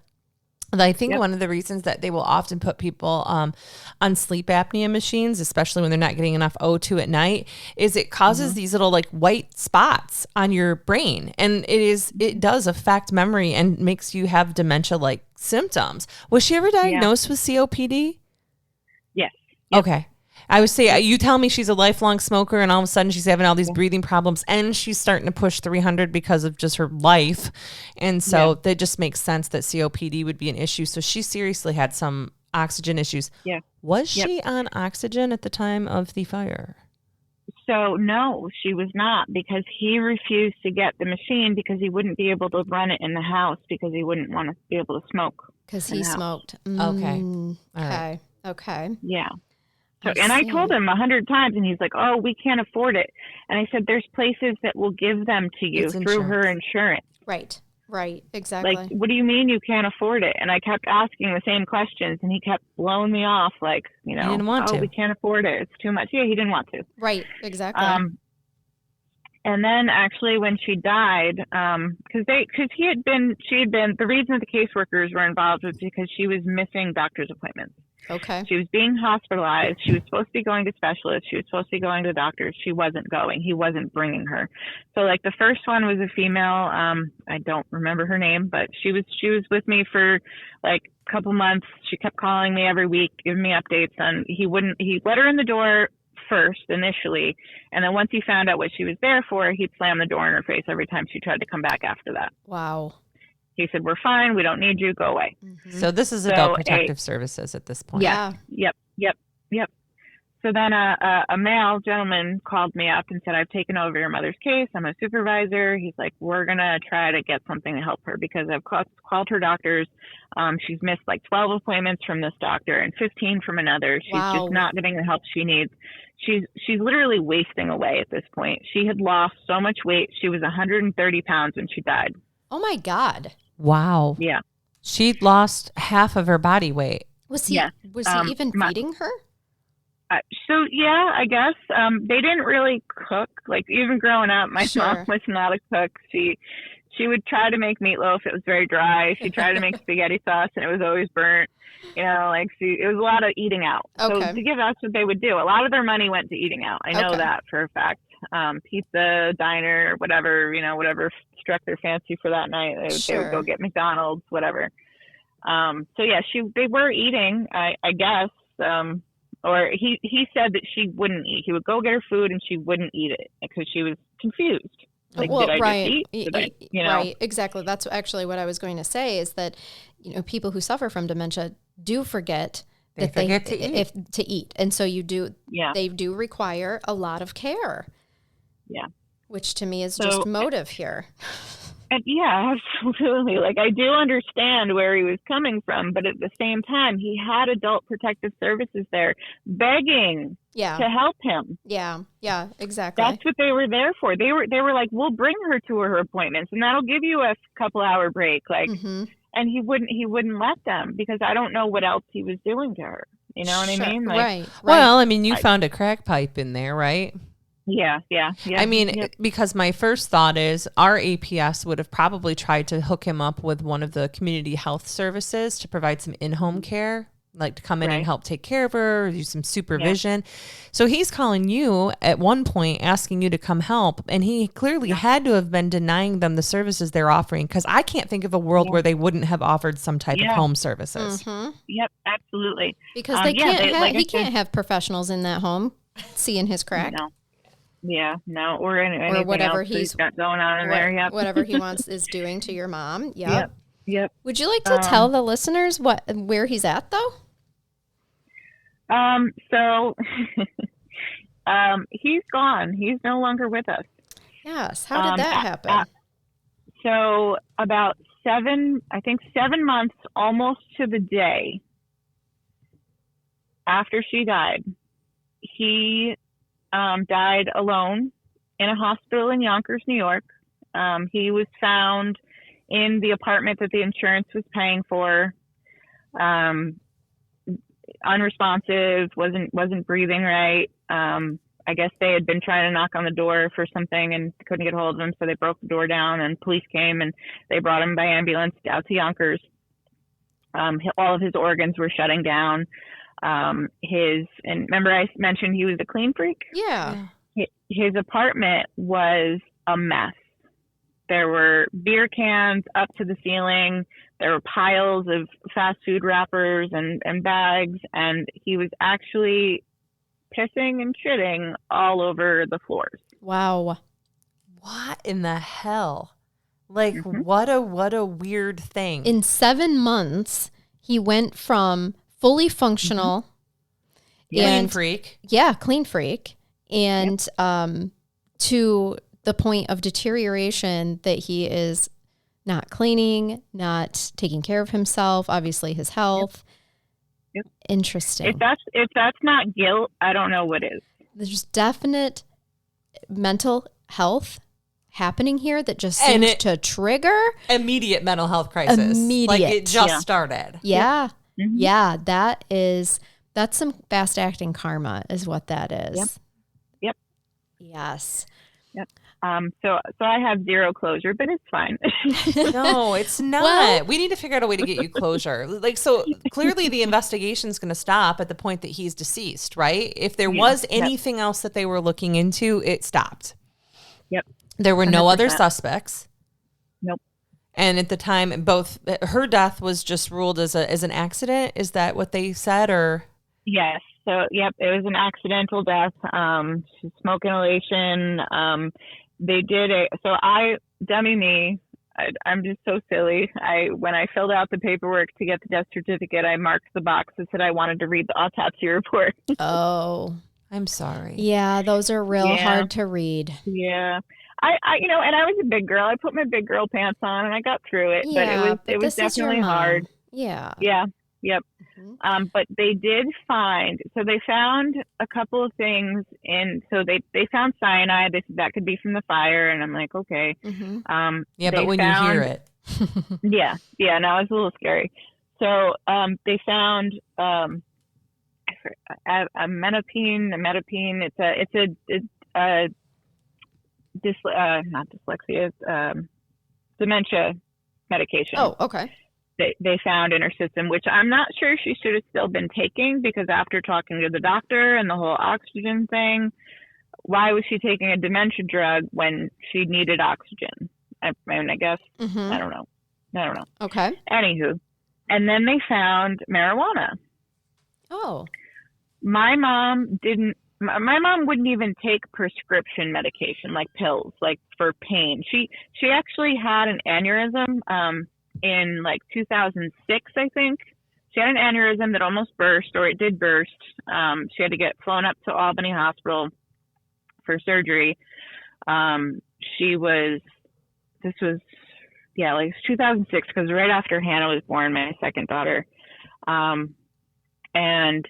I think one of the reasons that they will often put people on sleep apnea machines, especially when they're not getting enough O2 at night, is it causes these little like white spots on your brain. And it does affect memory and makes you have dementia-like symptoms. Was she ever diagnosed with COPD? Yes. Yep. Okay. I would say, you tell me she's a lifelong smoker and all of a sudden she's having all these breathing problems and she's starting to push 300 because of just her life. And so that just makes sense that COPD would be an issue. So she seriously had some oxygen issues. Yeah. Was she on oxygen at the time of the fire? So no, she was not, because he refused to get the machine because he wouldn't be able to run it in the house because he wouldn't want to be able to smoke. Because he smoked. Okay. All right. Okay. Yeah. So, and I told him 100 times, and he's like, "Oh, we can't afford it." And I said, "There's places that will give them to you through her insurance." Right. Exactly. Like, what do you mean you can't afford it? And I kept asking the same questions, and he kept blowing me off, like, he didn't want to. We can't afford it. It's too much. Yeah, he didn't want to. Right. Exactly. And then actually when she died, because she had been, the reason that the caseworkers were involved was because she was missing doctor's appointments. Okay. She was being hospitalized. She was supposed to be going to specialists. She was supposed to be going to doctors. She wasn't going. He wasn't bringing her. So like the first one was a female. I don't remember her name, but she was with me for like a couple months. She kept calling me every week, giving me updates, and he let her in the door first initially, and then once he found out what she was there for, he'd slam the door in her face every time she tried to come back after that. Wow. He said, "We're fine. We don't need you. Go away." Mm-hmm. So this is Adult Protective Services at this point. Yeah. Yep. So then a male gentleman called me up and said, "I've taken over your mother's case. I'm a supervisor." He's like, "We're going to try to get something to help her because I've called her doctors. She's missed like 12 appointments from this doctor and 15 from another. She's just not getting the help she needs. She's literally wasting away at this point. She had lost so much weight. She was 130 pounds when she died." Oh my God. Wow. Yeah. She'd lost half of her body weight. Was he even feeding her? So yeah, I guess they didn't really cook. Like even growing up, my mom was not a cook. She would try to make meatloaf. It was very dry. She tried to make spaghetti sauce, and it was always burnt. It was a lot of eating out. Okay. So to give us what they would do, a lot of their money went to eating out. I know that for a fact. Pizza, diner, whatever struck their fancy for that night. They would go get McDonald's, whatever. So yeah, they were eating, I guess. Or he said that she wouldn't eat. He would go get her food and she wouldn't eat it because she was confused. Like, did I just eat? Right, exactly. That's actually what I was going to say is that, people who suffer from dementia do forget that they forget to eat. And so they do require a lot of care. Yeah. Which to me is just motive here. And yeah, absolutely. Like I do understand where he was coming from, but at the same time, he had Adult Protective Services there begging to help him. Yeah, exactly. That's what they were there for. They were like, "We'll bring her to her appointments, and that'll give you a couple-hour break." Like, and he wouldn't let them because I don't know what else he was doing to her. You know what I mean? Like, right. Well, I mean, you found a crack pipe in there, right? Yeah. I mean, because my first thought is our APS would have probably tried to hook him up with one of the community health services to provide some in-home care, like to come in and help take care of her, do some supervision. Yeah. So he's calling you at one point, asking you to come help. And he clearly had to have been denying them the services they're offering, because I can't think of a world where they wouldn't have offered some type of home services. Mm-hmm. Yep, absolutely. Because he can't have professionals in that home seeing his crack. No. Yeah, no, or anything whatever else he's got going on in there. Yep. Whatever he wants is doing to your mom. Yep. Would you like to tell the listeners where he's at though? So he's gone. He's no longer with us. Yes. How did that happen? So about 7 months, almost to the day after she died, he died alone in a hospital in Yonkers, New York. He was found in the apartment that the insurance was paying for, unresponsive, wasn't breathing right. I guess they had been trying to knock on the door for something and couldn't get hold of him, so they broke the door down and police came and they brought him by ambulance out to Yonkers. All of his organs were shutting down. And remember I mentioned he was a clean freak? Yeah. His apartment was a mess. There were beer cans up to the ceiling. There were piles of fast food wrappers and bags. And he was actually pissing and shitting all over the floors. Wow. What in the hell? Like, what a weird thing. In 7 months, he went from fully functional clean freak. Yeah, clean freak. And to the point of deterioration that he is not cleaning, not taking care of himself, obviously his health. Yep. Interesting. If that's not guilt, I don't know what is. There's definite mental health happening here that just seems to trigger immediate mental health crisis. Like it just started. Yeah. Mm-hmm. Yeah, that's some fast acting karma is what that is. Yep. Yes. Yep. So I have zero closure, but it's fine. No, it's not. Well, we need to figure out a way to get you closure. Like, so clearly the investigation's going to stop at the point that he's deceased, right? If there was anything else that they were looking into, it stopped. Yep. There were 100%. No other suspects. Nope. And at the time, both her death was just ruled as an accident. Is that what they said, or? Yes. So, yep, it was an accidental death. She's smoke inhalation. They did dummy me. I'm just so silly. When I filled out the paperwork to get the death certificate, I marked the box that said I wanted to read the autopsy report. Oh, I'm sorry. Yeah, those are real hard to read. Yeah. I and I was a big girl. I put my big girl pants on and I got through it, but it was definitely hard. Yeah. Yeah. Yep. Mm-hmm. But they did find, so they found a couple of things so they found cyanide. They said that could be from the fire. And I'm like, okay. Mm-hmm. But when you hear it. Yeah. No, it's a little scary. So, they found, a metapene. Not dyslexia, dementia medication. Oh, okay. They found in her system, which I'm not sure she should have still been taking, because after talking to the doctor and the whole oxygen thing, why was she taking a dementia drug when she needed oxygen? I guess, I don't know. Okay. Anywho, and then they found marijuana. Oh. My mom wouldn't even take prescription medication, like pills, like for pain. She actually had an aneurysm in like 2006, I think. She had an aneurysm that almost burst, or it did burst. She had to get flown up to Albany Hospital for surgery. This was 2006, because right after Hannah was born, my second daughter. And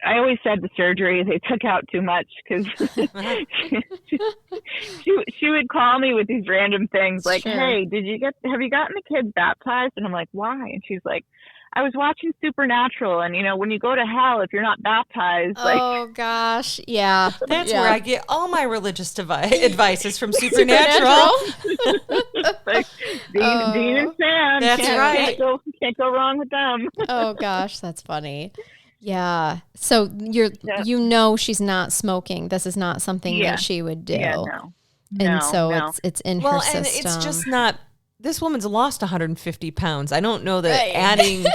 I always said the surgery, they took out too much, because she would call me with these random things like, hey, have you gotten the kids baptized? And I'm like, why? And she's like, I was watching Supernatural, and when you go to hell, if you're not baptized, oh gosh, yeah, that's where I get all my religious advice is from Supernatural. Like Dean and Sam, that's right. Can't go wrong with them. Oh gosh, that's funny. Yeah. So she's not smoking. This is not something that she would do. Yeah, no. It's in her system. And it's just not. This woman's lost 150 pounds. I don't know that adding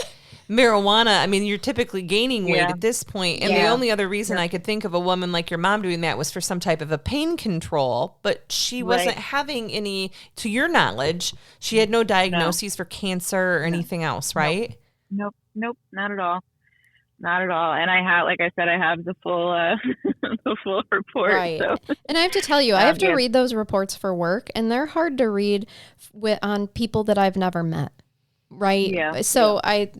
marijuana. I mean, you're typically gaining weight at this point, and the only other reason I could think of a woman like your mom doing that was for some type of a pain control. But she wasn't having any. To your knowledge, she had no diagnoses for cancer or anything else, right? Nope, not at all. Not at all. And I have, like I said, I have the full the full report. Right. So. And I have to tell you, I have to read those reports for work, and they're hard to read on people that I've never met. Right. Yeah. So I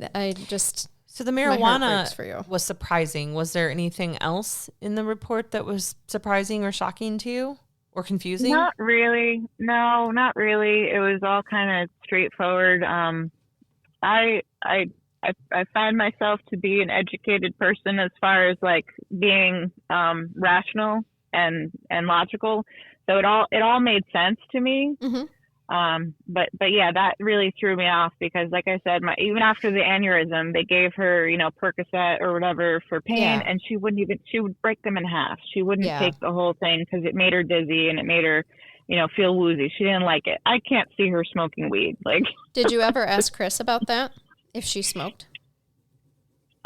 just. So the marijuana was surprising. Was there anything else in the report that was surprising or shocking to you or confusing? Not really. No, not really. It was all kind of straightforward. I find myself to be an educated person as far as like being rational and logical. So it all made sense to me. Mm-hmm. But yeah, that really threw me off because, like I said, even after the aneurysm, they gave her, Percocet or whatever for pain, and she would break them in half. She wouldn't take the whole thing because it made her dizzy and it made her, feel woozy. She didn't like it. I can't see her smoking weed. Like, did you ever ask Chris about that? If she smoked?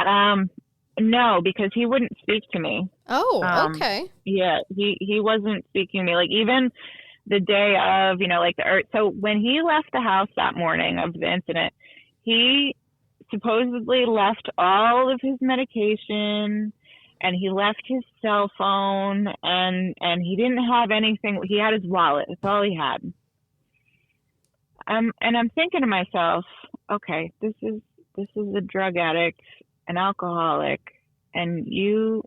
No, because he wouldn't speak to me. Oh, okay. Yeah, he wasn't speaking to me. Like, even the day of, so when he left the house that morning of the incident, he supposedly left all of his medication and he left his cell phone and he didn't have anything. He had his wallet. That's all he had. And I'm thinking to myself, okay, this is a drug addict, an alcoholic, and you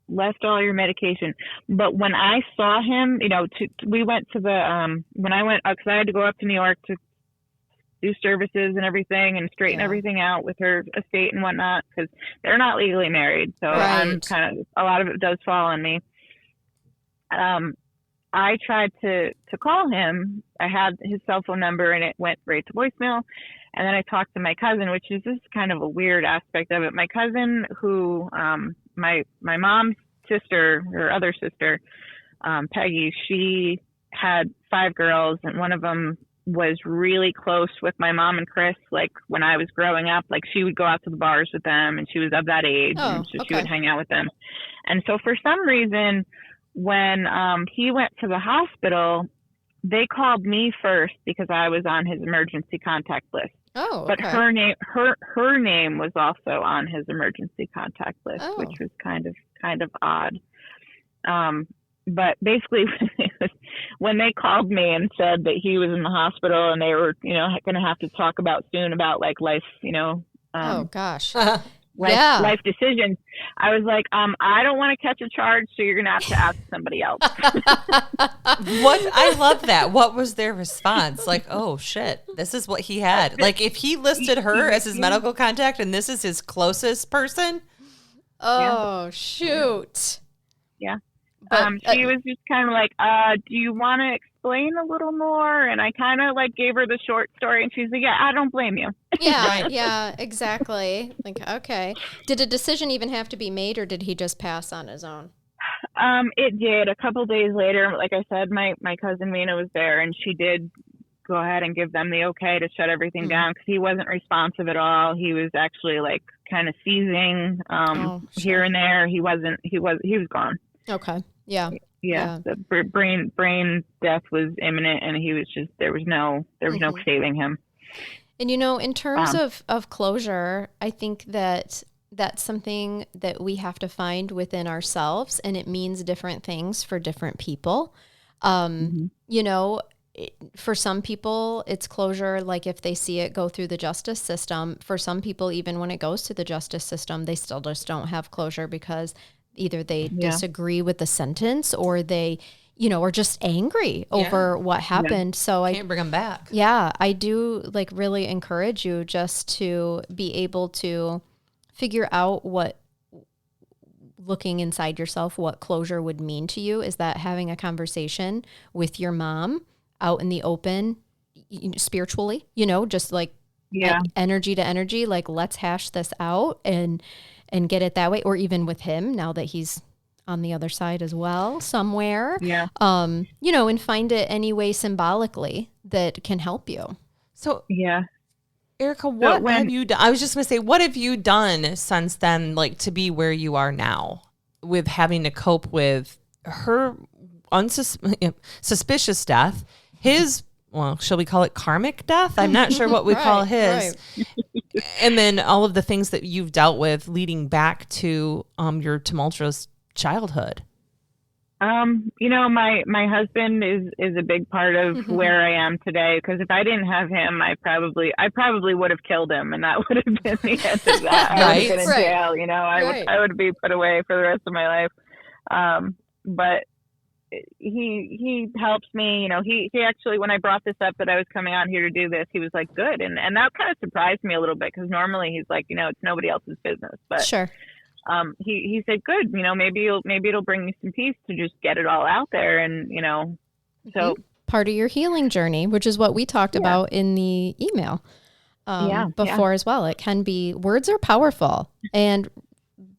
left all your medication. But when I saw him, we went to the, when I went, because I had to go up to New York to do services and everything and straighten everything out with her estate and whatnot, because they're not legally married. So I'm kind of, a lot of it does fall on me. I tried to call him. I had his cell phone number and it went right to voicemail. And then I talked to my cousin, which is just kind of a weird aspect of it. My cousin, who, my mom's sister, her other sister, Peggy, she had 5 girls and one of them was really close with my mom and Chris. Like, when I was growing up, like, she would go out to the bars with them and she was of that age. And so she would hang out with them. And so for some reason, when he went to the hospital, they called me first because I was on his emergency contact list. Oh, but her name was also on his emergency contact list, which was kind of odd. But basically, when they called me and said that he was in the hospital and they were, going to have to talk about soon about like life, oh gosh. Life decisions, I was like, I don't want to catch a charge, so you're gonna have to ask somebody else. I love that. What was their response? Like, oh shit, this is what he had. Like, if he listed her as his medical contact and this is his closest person. Oh shoot. Yeah. She was just kind of like, do you want to explain a little more? And I kind of like gave her the short story and she's like, yeah, I don't blame you. Yeah, yeah, exactly. Like, okay. Did a decision even have to be made or did he just pass on his own? It did. A couple days later, like I said, my cousin Mina was there and she did go ahead and give them the okay to shut everything down because he wasn't responsive at all. He was actually like kind of seizing here and there. He was gone. Okay. Yeah. Yeah. The brain death was imminent and he was just, there was no saving him. And, in terms of closure, I think that that's something that we have to find within ourselves, and it means different things for different people. For some people, it's closure, like if they see it go through the justice system. For some people, even when it goes to the justice system, they still just don't have closure because either they disagree with the sentence or they, are just angry over what happened. So I can't bring them back. Yeah, I do like really encourage you just to be able to figure out looking inside yourself, what closure would mean to you. Is that having a conversation with your mom out in the open, spiritually, just like energy to energy, like let's hash this out and get it that way, or even with him now that he's on the other side as well somewhere. Yeah. And find it any way symbolically that can help you. So Erica, what have you done? I was just going to say, what have you done since then, like to be where you are now with having to cope with her suspicious death, his, well, shall we call it karmic death? I'm not sure what we call his. Right. And then all of the things that you've dealt with leading back to your tumultuous childhood. My husband is a big part of where I am today, because if I didn't have him, I probably would have killed him, and that would have been the end of that. I would have been in jail, I would be put away for the rest of my life. But he helps me, he actually, when I brought this up that I was coming on here to do this, he was like, good. And that kind of surprised me a little bit, because normally he's like, it's nobody else's business. But sure. He said, good, maybe it'll bring me some peace to just get it all out there. And, so part of your healing journey, which is what we talked about in the email before as well. It can be, words are powerful. And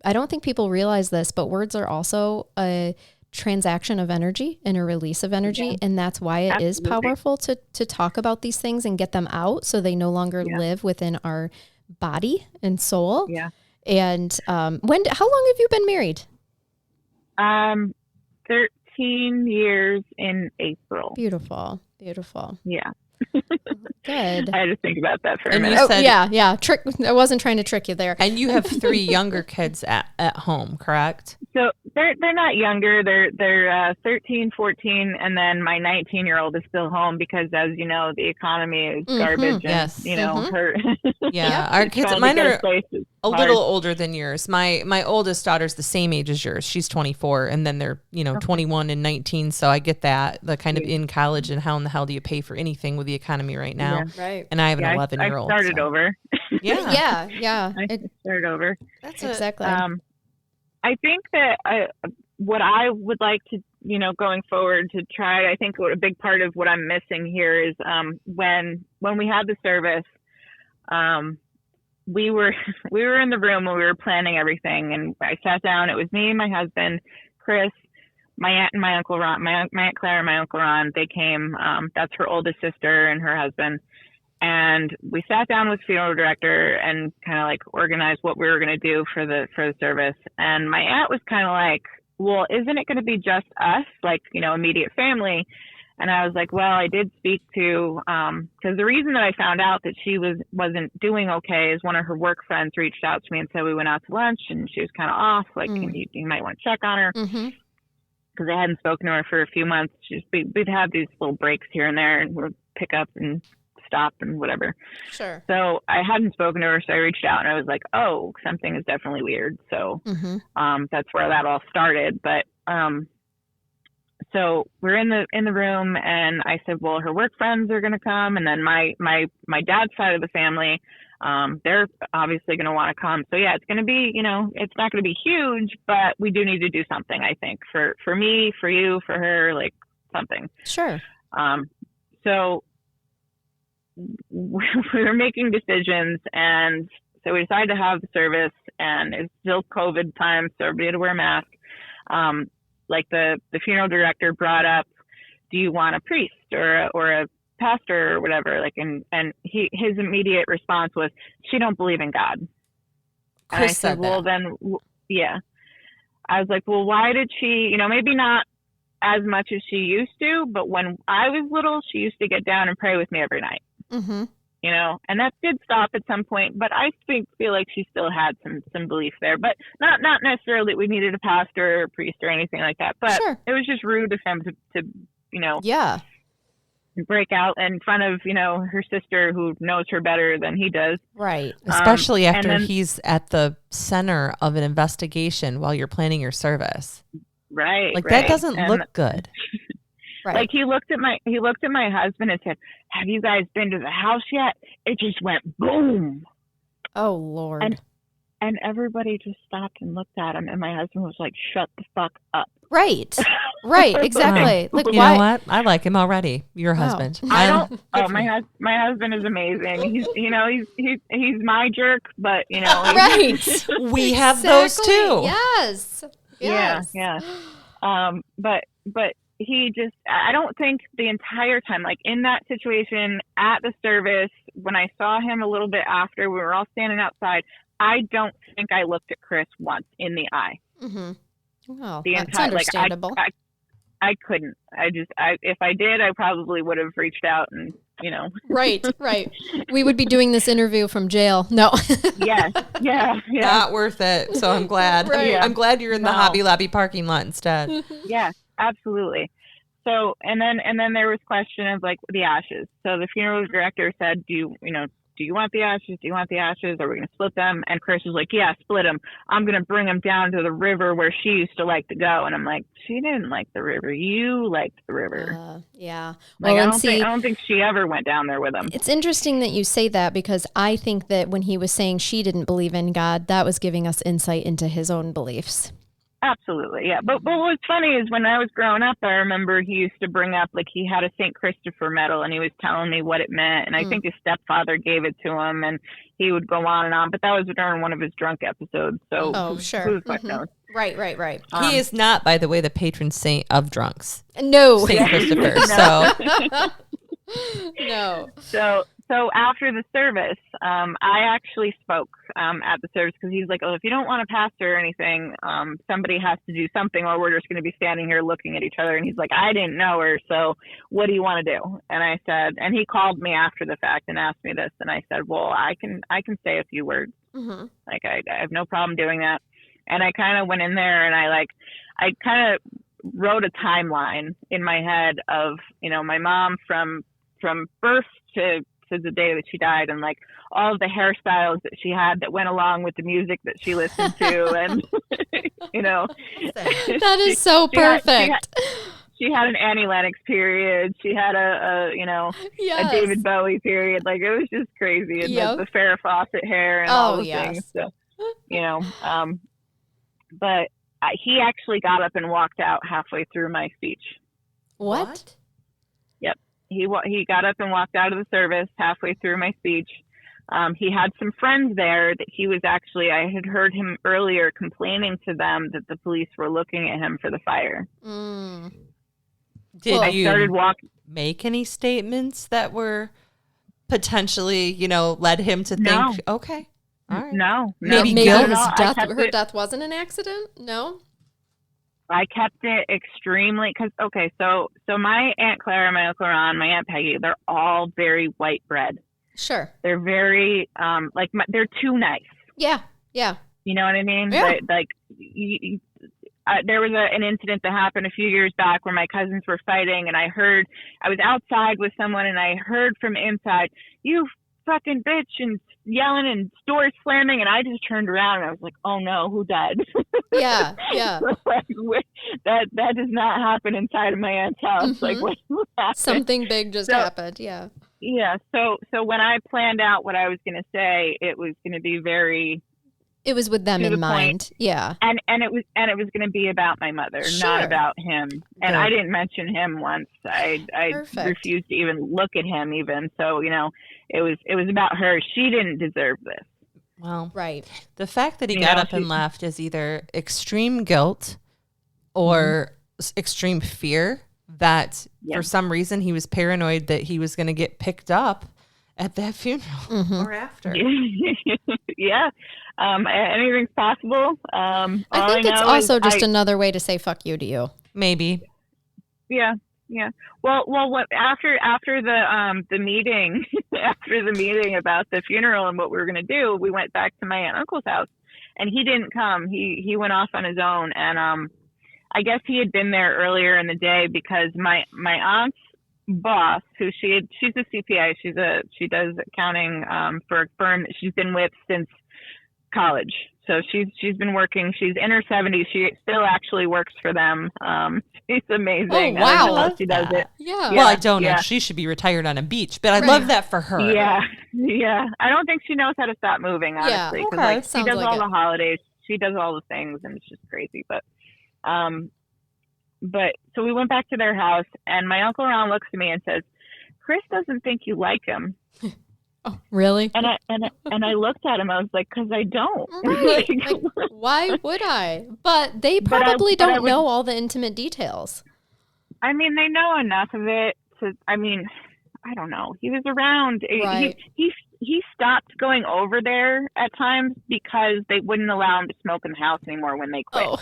I don't think people realize this, but words are also a transaction of energy and a release of energy. Yeah. And that's why it is powerful to talk about these things and get them out so they no longer live within our body and soul. Yeah. And how long have you been married? 13 years in April. Beautiful. Yeah. Good. I had to think about that for a minute. You said, yeah. I wasn't trying to trick you there. And you have 3 younger kids at home, correct? So they're not younger. They're 13, 14, and then my 19-year-old is still home because, as you know, the economy is garbage. And, you know, her. Yeah, our kids. Mine are a little older than yours. My oldest daughter's the same age as yours. She's 24, and then they're 21 and 19. So I get that, the kind of in college, and how in the hell do you pay for anything with the economy right now? Yeah. Right. And I have an 11-year-old. I started over. Yeah. I started over. That's exactly. I think that what I would like to, going forward to try, I think a big part of what I'm missing here is when we had the service, we were in the room when we were planning everything, and I sat down. It was me, my husband, Chris, my aunt and my uncle Ron, my aunt Claire and my uncle Ron. They came. That's her oldest sister and her husband. And we sat down with the funeral director and kind of like organized what we were going to do for the service. And my aunt was kind of like, well, isn't it going to be just us, like, immediate family? And I was like, well, I did speak to, because the reason that I found out that she wasn't doing okay is one of her work friends reached out to me and said we went out to lunch and she was kind of off, like, you might want to check on her. Because I hadn't spoken to her for a few months. We'd have these little breaks here and there, and we'd pick up and stop and whatever. Sure. So I hadn't spoken to her, so I reached out and I was like, oh, something is definitely weird. So that's where that all started. But so we're in the room, and I said, well, her work friends are going to come, and then my dad's side of the family, they're obviously going to want to come. So yeah, it's going to be, it's not going to be huge, but we do need to do something, I think, for me, for you, for her, like something. Sure. So we were making decisions, and so we decided to have the service, and it's still COVID time, so everybody had to wear a mask. Like the funeral director brought up, do you want a priest or a pastor or whatever? Like, and his immediate response was, she don't believe in God. Chris and I said, well, then, yeah. I was like, well, why did she, maybe not as much as she used to, but when I was little, she used to get down and pray with me every night. And that did stop at some point, but I feel like she still had some belief there, but not necessarily that we needed a pastor or a priest or anything like that, but it was just rude of him to break out in front of, her sister who knows her better than he does. Right. Especially after he's at the center of an investigation while you're planning your service. Right. Like that doesn't look good. Right. Like he looked at my husband and said, have you guys been to the house yet? It just went boom. Oh Lord. And everybody just stopped and looked at him, and my husband was like, shut the fuck up. Right. Right. Exactly. Like, you know what? I like him already. Your husband. I don't. Oh, my husband is amazing. He's my jerk, but right. We have those too. Yes. Yeah. But he just, I don't think the entire time, like in that situation at the service, when I saw him a little bit after, we were all standing outside, I don't think I looked at Chris once in the eye. Well, the that's entire, understandable. Like, I couldn't. If I did, I probably would have reached out and, Right. We would be doing this interview from jail. No. Yeah. Not worth it. So I'm glad. Right. I'm glad you're in the Hobby Lobby parking lot instead. Yeah, absolutely. So, and then there was question of like the ashes. So the funeral director said, do you want the ashes? Do you want the ashes? Are we going to split them? And Chris was like, yeah, split them. I'm going to bring them down to the river where she used to like to go. And I'm like, she didn't like the river. You liked the river. Yeah. Well, I don't think she ever went down there with him. It's interesting that you say that, because I think that when he was saying she didn't believe in God, that was giving us insight into his own beliefs. Absolutely, yeah. But what's funny is when I was growing up, I remember he used to bring up, like, he had a St. Christopher medal, and he was telling me what it meant. And I think his stepfather gave it to him, and he would go on and on. But that was during one of his drunk episodes. So sure. Who the fuck knows? Right. He is not, by the way, the patron saint of drunks. No. St. Christopher. No. So after the service, I actually spoke at the service because he's like, oh, if you don't want to pastor or anything, somebody has to do something, or we're just going to be standing here looking at each other. And he's like, I didn't know her, so what do you want to do? And I said, and he called me after the fact and asked me this, and I said, well, I can say a few words. Mm-hmm. Like I have no problem doing that. And I kind of went in there and I kind of wrote a timeline in my head of, my mom from birth to the day that she died, and like all of the hairstyles that she had that went along with the music that she listened to. And that is so perfect. She had an Annie Lennox period. She had a David Bowie period. Like, it was just crazy. And the Farrah Fawcett hair and all the things. So, but he actually got up and walked out halfway through my speech. What? Yep. He got up and walked out of the service halfway through my speech. He had some friends there that I had heard him earlier complaining to them that the police were looking at him for the fire. Did you make any statements that were potentially, led him to think, no. Okay. All right. No. Maybe her death wasn't an accident? No? I kept it extremely, so my Aunt Clara, my Uncle Ron, my Aunt Peggy, they're all very white bread. Sure. They're very, they're too nice. Yeah. You know what I mean? Yeah. There was an incident that happened a few years back where my cousins were fighting, and I was outside with someone, and I heard from inside, "You fucking bitch," and yelling and doors slamming, and I just turned around and I was like, oh no, who died? Yeah. That does not happen inside of my aunt's house. Like, what happened? Something big just happened. Yeah. So when I planned out what I was going to say, it was going to be it was with them in mind. Yeah. And it was going to be about my mother, not about him. And I didn't mention him once. I refused to even look at him even. So, it was about her. She didn't deserve this. Well, right. The fact that he got up and left is either extreme guilt or extreme fear that for some reason he was paranoid that he was going to get picked up at that funeral or after. Yeah. Anything's possible. I think it's also just another way to say fuck you to you. Maybe. Yeah. Well, what after the meeting, after the meeting about the funeral and what we were going to do, we went back to my aunt and uncle's house, and he didn't come. He went off on his own, and I guess he had been there earlier in the day because my aunt's boss, who she's a CPA, she does accounting for a firm that she's been with since college. So she's been working. She's in her 70s. She still actually works for them. She's amazing. Oh, wow. I don't know how she does it. Yeah. Well, I don't know. She should be retired on a beach, but I love that for her. Yeah. I don't think she knows how to stop moving, honestly. Yeah. Because she does all the holidays. She does all the things, and it's just crazy. But so we went back to their house, and my Uncle Ron looks at me and says, "Chris doesn't think you like him." Oh, really? And I looked at him. I was like, "Cause I don't." Right. Like, why would I? But they probably don't know all the intimate details. I mean, they know enough of it I don't know. He was around. Right. He stopped going over there at times because they wouldn't allow him to smoke in the house anymore when they quit. Oh.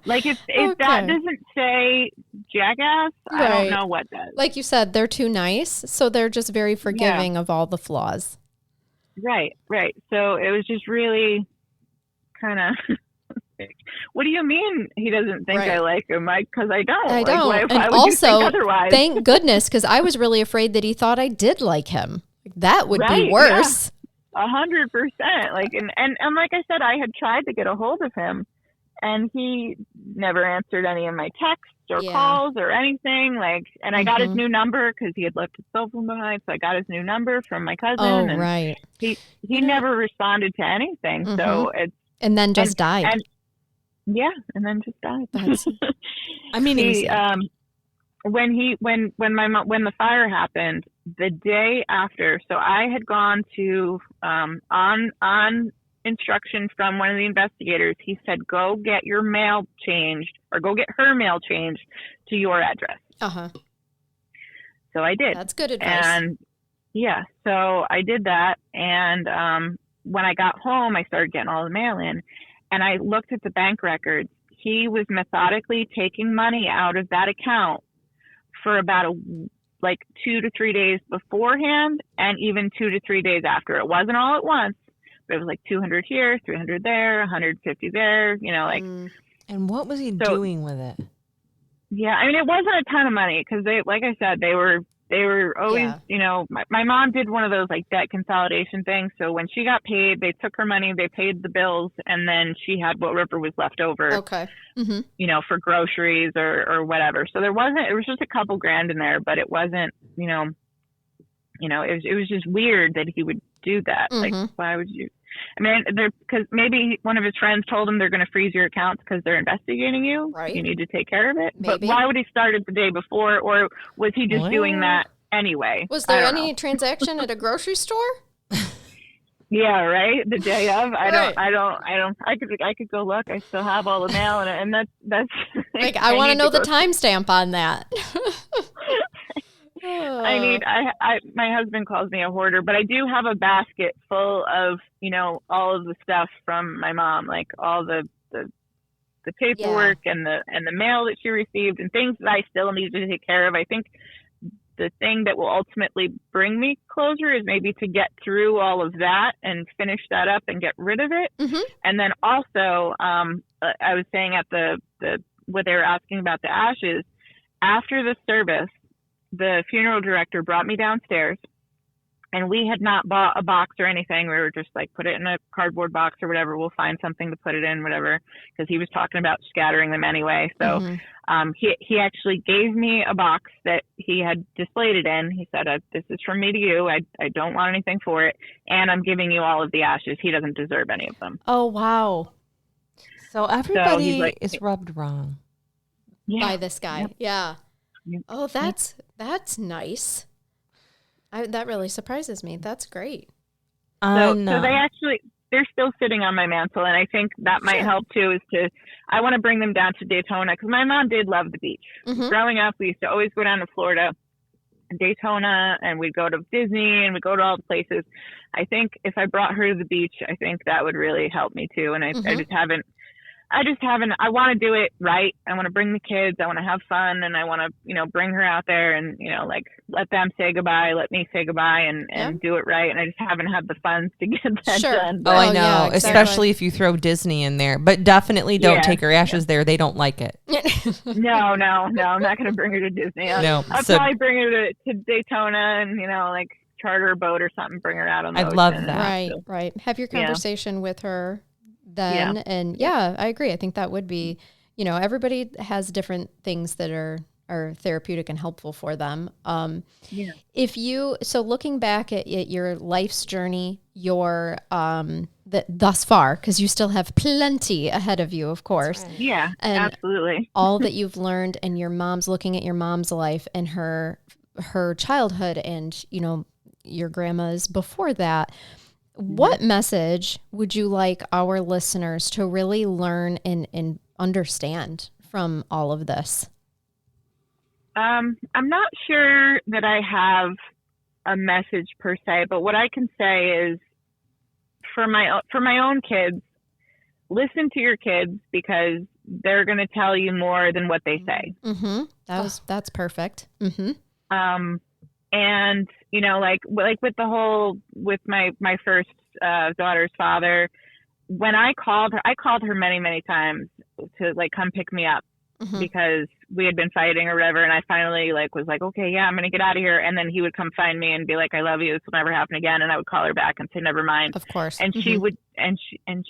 Like if that doesn't say jackass, I don't know what does. Like you said, they're too nice, so they're just very forgiving of all the flaws. Right. So it was just really kind of. What do you mean he doesn't think I like him? Because I don't. I don't. Why and would also, you think otherwise? Thank goodness, because I was really afraid that he thought I did like him. That would be worse. Yeah, 100%. Like, and like I said, I had tried to get a hold of him, and he never answered any of my texts or calls or anything. Like, and I got his new number because he had left his cell phone behind. So I got his new number from my cousin. Oh, and right. He never responded to anything. So it's and then just died. Yeah, and then just died. That's he when the fire happened, the day after, so I had gone to on instruction from one of the investigators. He said, go get your mail changed, or go get her mail changed to your address. So I did. That's good advice. And yeah, so I did that, and when I got home, I started getting all the mail in, and I looked at the bank records. He was methodically taking money out of that account for about 2 to 3 days beforehand, and even 2 to 3 days after. It wasn't all at once, but it was like 200 here, 300 there, 150 there, And what was he doing with it? Yeah, I mean, it wasn't a ton of money because like I said, they were always, my mom did one of those like debt consolidation things. So when she got paid, they took her money, they paid the bills, and then she had whatever was left over, for groceries or whatever. So it was just a couple grand in there, but it wasn't, it was just weird that he would do that. Like, why would you? I mean, because maybe one of his friends told him they're going to freeze your accounts because they're investigating you. Right. You need to take care of it. Maybe. But why would he start it the day before, or was he just doing that anyway? Was there any transaction at a grocery store? Yeah, right. The day of, I could go look. I still have all the mail, and that's. Like, I want to know the timestamp on that. My husband calls me a hoarder, but I do have a basket full of, all of the stuff from my mom, like all the paperwork and the mail that she received and things that I still need to take care of. I think the thing that will ultimately bring me closure is maybe to get through all of that and finish that up and get rid of it. And then also, I was saying at what they were asking about the ashes, after the service, the funeral director brought me downstairs, and we had not bought a box or anything. We were just like, put it in a cardboard box or whatever. We'll find something to put it in, whatever, because he was talking about scattering them anyway. So he actually gave me a box that he had displayed it in. He said, this is from me to you. I don't want anything for it. And I'm giving you all of the ashes. He doesn't deserve any of them. Oh, wow. So everybody is rubbed wrong by this guy. Yep. Yeah. Oh, that's nice. That really surprises me. That's great. So they're still sitting on my mantle, and I think that might help too. I want to bring them down to Daytona because my mom did love the beach. Growing up, we used to always go down to Florida, Daytona, and we'd go to Disney and we'd go to all the places. I think if I brought her to the beach, I think that would really help me too. And I just haven't. I want to do it right. I want to bring the kids. I want to have fun, and I want to, bring her out there and, let them say goodbye, let me say goodbye and do it right. And I just haven't had the funds to get that done. Oh, I know. Yeah, exactly. Especially if you throw Disney in there, but definitely don't take her ashes there. They don't like it. No. I'm not going to bring her to Disney. I'll probably bring her to Daytona and, charter a boat or something, bring her out on the ocean. I'd love that. Right. Have your conversation with her then. And I agree. I think that would be, everybody has different things that are therapeutic and helpful for them. So looking back at your life's journey, your, thus far, because you still have plenty ahead of you, of course. Yeah, and absolutely. all that you've learned, and your mom's looking at your mom's life and her childhood and, your grandma's before that. What message would you like our listeners to really learn and understand from all of this? I'm not sure that I have a message per se, but what I can say is for my own kids, listen to your kids because they're going to tell you more than what they say. That's perfect. And, like with with my first daughter's father, when I called her many, many times to come pick me up because we had been fighting or whatever. And I finally was okay, yeah, I'm going to get out of here. And then he would come find me and be like, I love you. This will never happen again. And I would call her back and say, never mind. Of course. And she would, and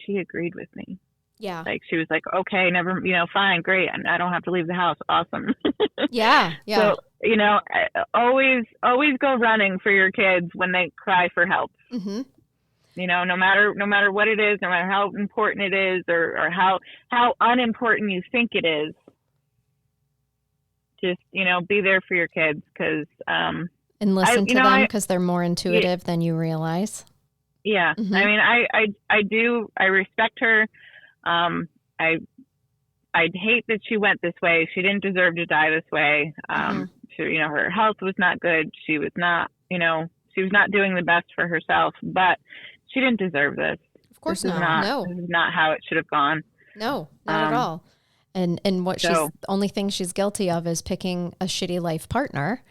she agreed with me. Yeah. She was like, okay, never, fine, great. And I don't have to leave the house. Awesome. Yeah. So, always go running for your kids when they cry for help. no matter what it is, no matter how important it is or how unimportant you think it is, just, be there for your kids, because and listen to them, because they're more intuitive than you realize. Yeah. Mm-hmm. I mean, I respect her. I'd hate that she went this way. She didn't deserve to die this way. She, her health was not good. She was not, she was not doing the best for herself, but she didn't deserve this. Of course not. No. This is not how it should have gone. No, not at all. And the only thing she's guilty of is picking a shitty life partner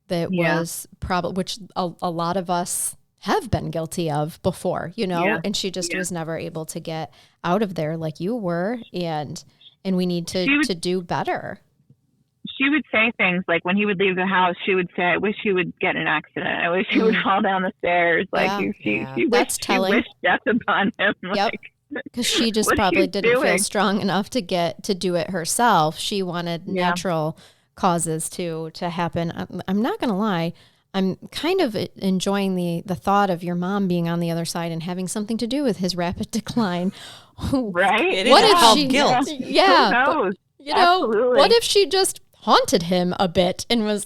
that was probably, which a lot of us have been guilty of before, and she just was never able to get out of there like you were. And we need to do better. She would say things like, when he would leave the house, she would say, "I wish he would get in an accident. I wish he would fall down the stairs." Like she wished death upon him. Yep. Because she just probably didn't feel strong enough to do it herself. She wanted natural causes to happen. I'm not going to lie. I'm kind of enjoying the thought of your mom being on the other side and having something to do with his rapid decline. Right? It is called guilt. Yeah. Who knows? What if she just haunted him a bit and was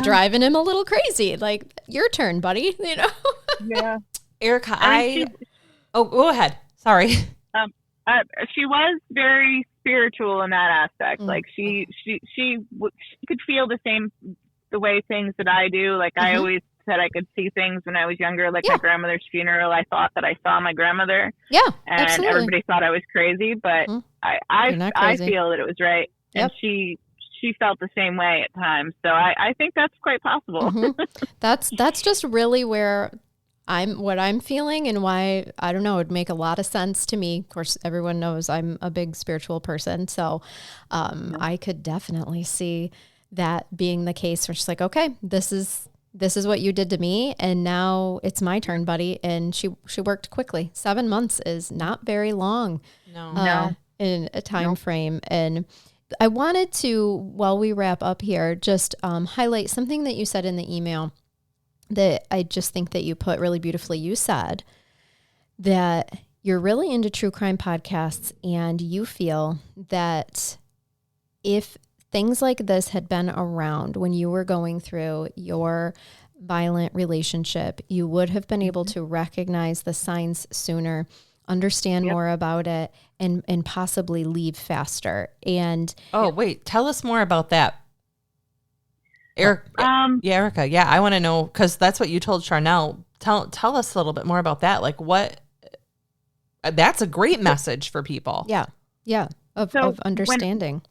driving him a little crazy? Like, your turn, buddy. Yeah. Erica, go ahead. Sorry. She was very spiritual in that aspect. Like she could feel the way things that I do. Like I always said I could see things when I was younger, like my grandmother's funeral. I thought that I saw my grandmother. Yeah, and absolutely. Everybody thought I was crazy, but I feel that it was right. Yep. And she felt the same way at times. So I think that's quite possible. That's just really where what I'm feeling, and why, I don't know, it would make a lot of sense to me. Of course, everyone knows I'm a big spiritual person. So I could definitely see that being the case, where she's like, okay, this is what you did to me, and now it's my turn, buddy. And she worked quickly. 7 months is not very long. No. In a time frame. And I wanted to, while we wrap up here, just highlight something that you said in the email that I just think that you put really beautifully. You said that you're really into true crime podcasts, and you feel that if things like this had been around when you were going through your violent relationship, you would have been able to recognize the signs sooner, understand more about it, and possibly leave faster. And wait, tell us more about that. Erica, I want to know, because that's what you told Charnell. Tell us a little bit more about that. Like, what? That's a great message for people. Yeah, of understanding.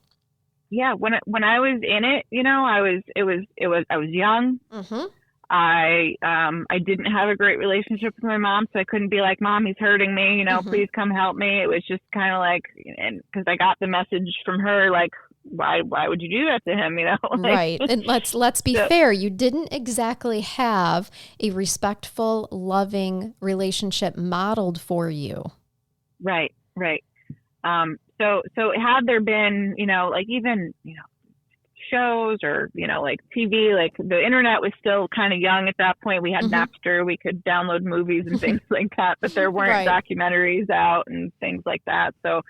When I was in it, I was young. Mm-hmm. I didn't have a great relationship with my mom, so I couldn't be like, "Mom, he's hurting me, please come help me." It was just kind of like, and because I got the message from her, like, why would you do that to him? Right. And let's be fair. You didn't exactly have a respectful, loving relationship modeled for you. Right. So had there been, even, shows or, like TV, like the internet was still kind of young at that point. We had Napster, we could download movies and things like that, but there weren't documentaries out and things like that. So,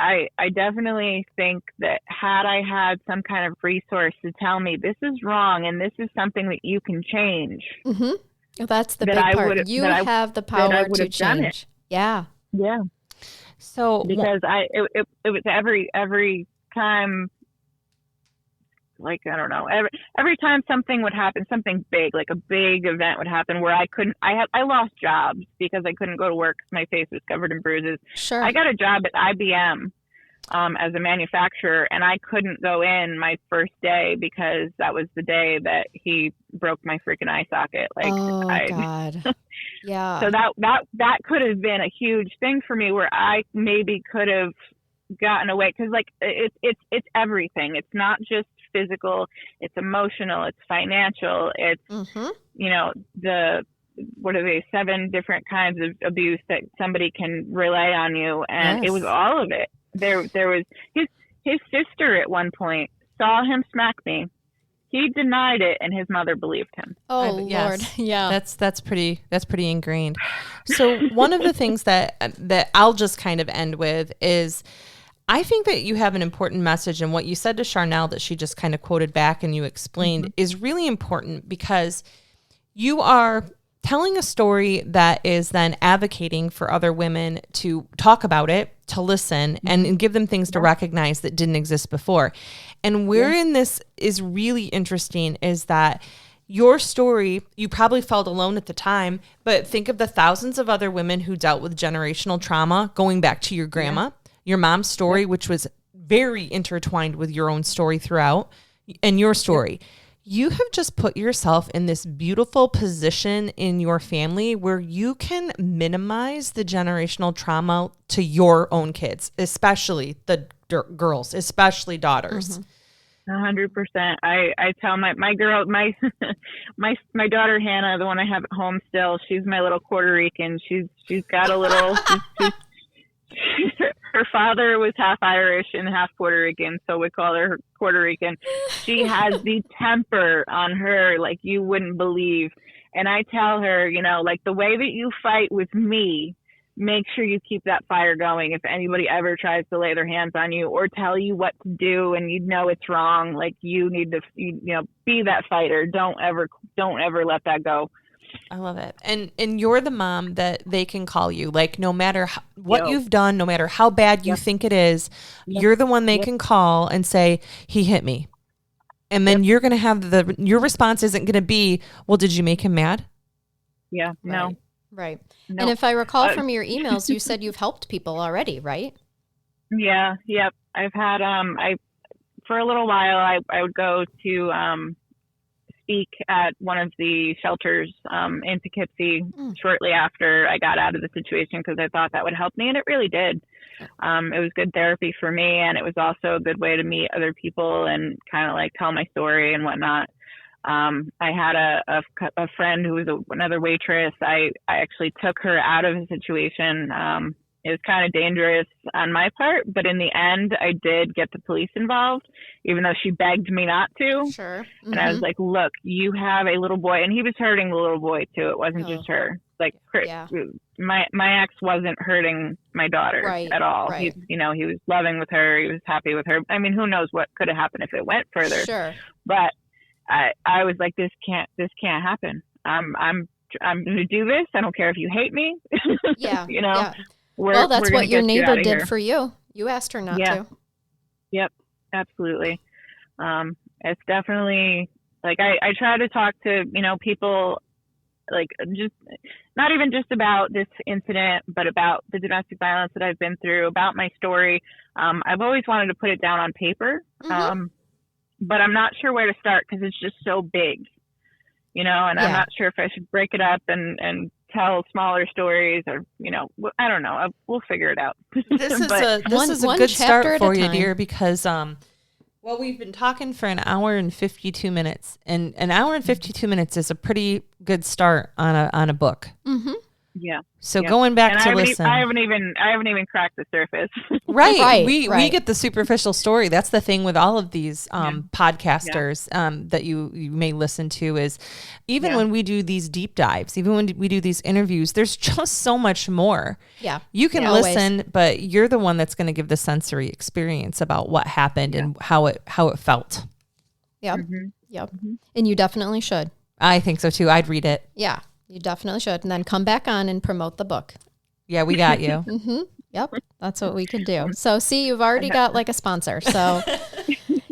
I definitely think that had I had some kind of resource to tell me this is wrong and this is something that you can change. Mm-hmm. That's the big part. You have the power to change. Yeah. So because it was every time, like, I don't know, every time something would happen, something big, like a big event would happen where I lost jobs because I couldn't go to work because my face was covered in bruises. Sure. I got a job at IBM as a manufacturer, and I couldn't go in my first day because that was the day that he broke my freaking eye socket. Like, God. Yeah. So that could have been a huge thing for me where I maybe could have gotten away, because like it's everything. It's not just physical, it's emotional, it's financial, it's the what are they 7 different kinds of abuse that somebody can relay on you, and it was all of it. There was his sister at one point saw him smack me. he denied it, and his mother believed him. Oh, Lord. Yeah. That's pretty ingrained. So one of the things that I'll just kind of end with is, I think that you have an important message, and what you said to Charnell that she just kind of quoted back and you explained is really important, because you are telling a story that is then advocating for other women to talk about it, to listen, and give them things to recognize that didn't exist before. And wherein this is really interesting is that your story, you probably felt alone at the time, but think of the thousands of other women who dealt with generational trauma, going back to your grandma, your mom's story, which was very intertwined with your own story throughout, and your story. You have just put yourself in this beautiful position in your family where you can minimize the generational trauma to your own kids, especially the girls, especially daughters. 100%. I tell my girl, my daughter Hannah, the one I have at home still, she's my little Puerto Rican. She's got a little. Her father was half Irish and half Puerto Rican, so we call her Puerto Rican. She has the temper on her like you wouldn't believe. And I tell her, like, the way that you fight with me, make sure you keep that fire going. If anybody ever tries to lay their hands on you or tell you what to do and you know it's wrong, like, you need to, be that fighter. Don't ever let that go. I love it. And you're the mom that they can call you, like, no matter what you've done, no matter how bad you think it is, you're the one they can call and say, he hit me. And then you're going to have your response isn't going to be, well, did you make him mad? Yeah. No. Right. No. And if I recall from your emails, you said you've helped people already, right? Yeah. Yep. I've had, for a little while, I would go to, speak at one of the shelters in Poughkeepsie shortly after I got out of the situation, because I thought that would help me, and it really did. It was good therapy for me, and it was also a good way to meet other people and kind of like tell my story and whatnot. I had a friend who was another waitress. I actually took her out of a situation. It was kind of dangerous on my part, but in the end, I did get the police involved, even though she begged me not to. Sure. And I was like, look, you have a little boy, and he was hurting the little boy too. It wasn't just her. Like, my ex wasn't hurting my daughter at all. Right. He was loving with her. He was happy with her. I mean, who knows what could have happened if it went further. Sure. But I was like, this can't happen. I'm going to do this. I don't care if you hate me. Yeah. Yeah. Well, that's what your neighbor did for you. You asked her not to. Yep, absolutely. It's definitely, like, I try to talk to, people, like, just not even just about this incident, but about the domestic violence that I've been through, about my story. I've always wanted to put it down on paper, but I'm not sure where to start because it's just so big, and I'm not sure if I should break it up and tell smaller stories, or I don't know. We'll figure it out. This is a good start for you, dear, because we've been talking for an hour and 52 minutes, and an hour and 52 minutes is a pretty good start on a book. Yeah. So going back to listen, I haven't even cracked the surface. Right. We get the superficial story. That's the thing with all of these podcasters that you may listen to, is even when we do these deep dives, even when we do these interviews, there's just so much more. Yeah. You can listen, but you're the one that's going to give the sensory experience about what happened and how it felt. Yep. Yep. And you definitely should. I think so too. I'd read it. Yeah. You definitely should. And then come back on and promote the book. Yeah, we got you. Yep. That's what we can do. So see, you've already got like a sponsor. So,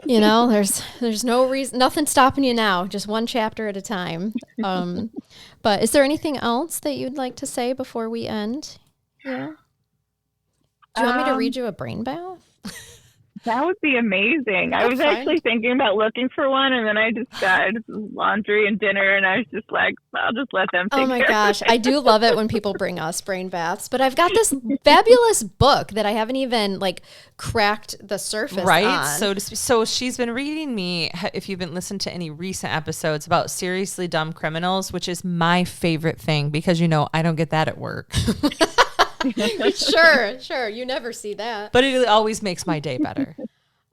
there's no reason, nothing stopping you now, just one chapter at a time. But is there anything else that you'd like to say before we end? Yeah. Do you want me to read you a brain bath? That would be amazing. I was actually thinking about looking for one, and then I just got laundry and dinner, and I was just like, I'll just let them take care. Oh my gosh. I do love it when people bring us brain baths, but I've got this fabulous book that I haven't even cracked the surface on. So she's been reading me, if you've been listening to any recent episodes, about Seriously Dumb Criminals, which is my favorite thing because, I don't get that at work. Sure. You never see that. But it always makes my day better.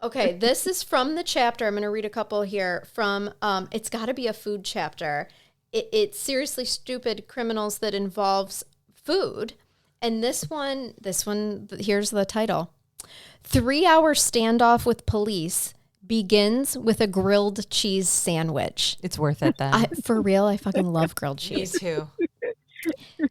Okay, this is from the chapter. I'm going to read a couple here from, it's got to be a food chapter. It's seriously stupid criminals that involves food. And this one, here's the title. 3-hour standoff with police begins with a grilled cheese sandwich. It's worth it then. For real, I fucking love grilled cheese. Me too.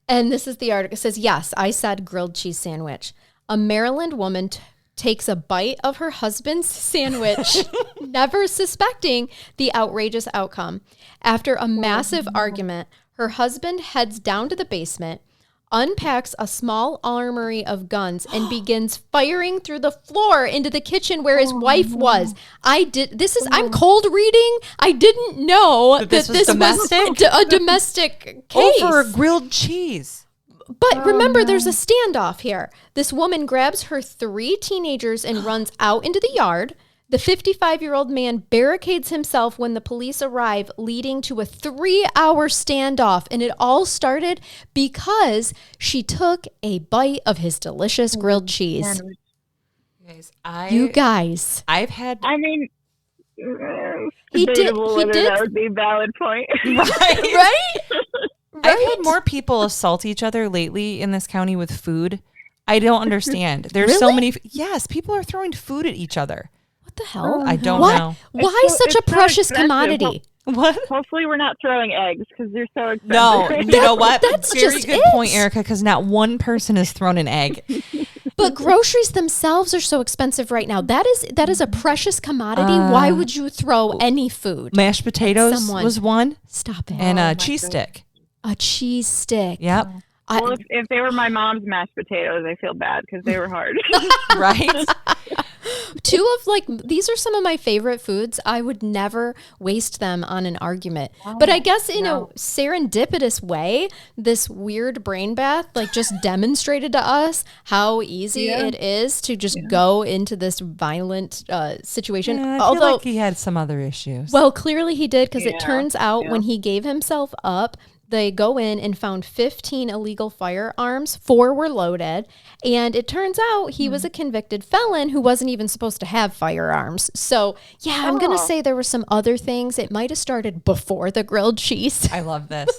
And this is the article. It says, yes, I said grilled cheese sandwich. A Maryland woman takes a bite of her husband's sandwich, never suspecting the outrageous outcome. After a massive argument, her husband heads down to the basement, unpacks a small armory of guns, and begins firing through the floor into the kitchen where his wife was. I'm cold reading. I didn't know that this was a domestic case. Over grilled cheese. But remember, there's a standoff here. This woman grabs her 3 teenagers and runs out into the yard. The 55-year-old man barricades himself when the police arrive, leading to a 3-hour standoff. And it all started because she took a bite of his delicious grilled cheese. You guys, I've had... I mean... He did. That would be a valid point. Right? I've had more people assault each other lately in this county with food. I don't understand. There's so many. Yes, people are throwing food at each other. What the hell? I don't know. Why such a precious commodity? What? Hopefully we're not throwing eggs because they're so expensive. No, you know what? That's very just good point, Erica, because not one person has thrown an egg. But groceries themselves are so expensive right now. That is a precious commodity. Why would you throw any food? Mashed potatoes was one. Stop it. And a cheese stick. A cheese stick. Yep. Well, if they were my mom's mashed potatoes, I feel bad because they were hard. Right? These are some of my favorite foods. I would never waste them on an argument. But I guess in a serendipitous way, this weird brain bath just demonstrated to us how easy it is to just go into this violent situation. Yeah, I feel like he had some other issues. Well, clearly he did, because it turns out when he gave himself up, they go in and found 15 illegal firearms. 4 were loaded. And it turns out he was a convicted felon who wasn't even supposed to have firearms. So, I'm going to say there were some other things. It might have started before the grilled cheese. I love this.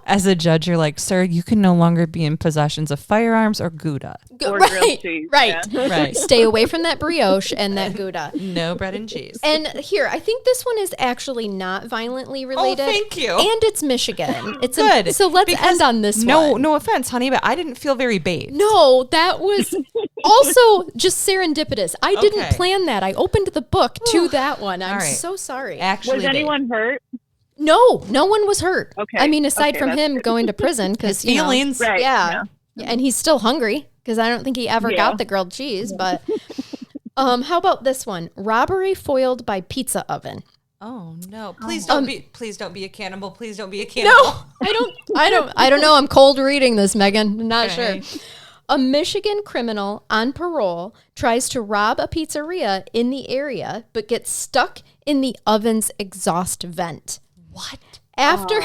As a judge, you're like, sir, you can no longer be in possessions of firearms or Gouda. Or grilled cheese. Right. Right. Stay away from that brioche and that Gouda. No bread and cheese. And here, I think this one is actually not violently related. Oh, thank you. And it's Michigan. It's good. So let's end on this one. No offense, honey, but I didn't feel very bathed. No, that was also just serendipitous. I didn't plan that. I opened the book to that one. I'm so sorry. Actually, was anyone hurt? No, no one was hurt. Okay. I mean, aside from him going to prison because feelings. Right. Yeah. And he's still hungry because I don't think he ever got the grilled cheese. But how about this one? Robbery foiled by pizza oven. Oh no! Please don't be a cannibal. Please don't be a cannibal. No, I don't know. I'm cold reading this, Megan. I'm not sure. A Michigan criminal on parole tries to rob a pizzeria in the area, but gets stuck in the oven's exhaust vent. What? After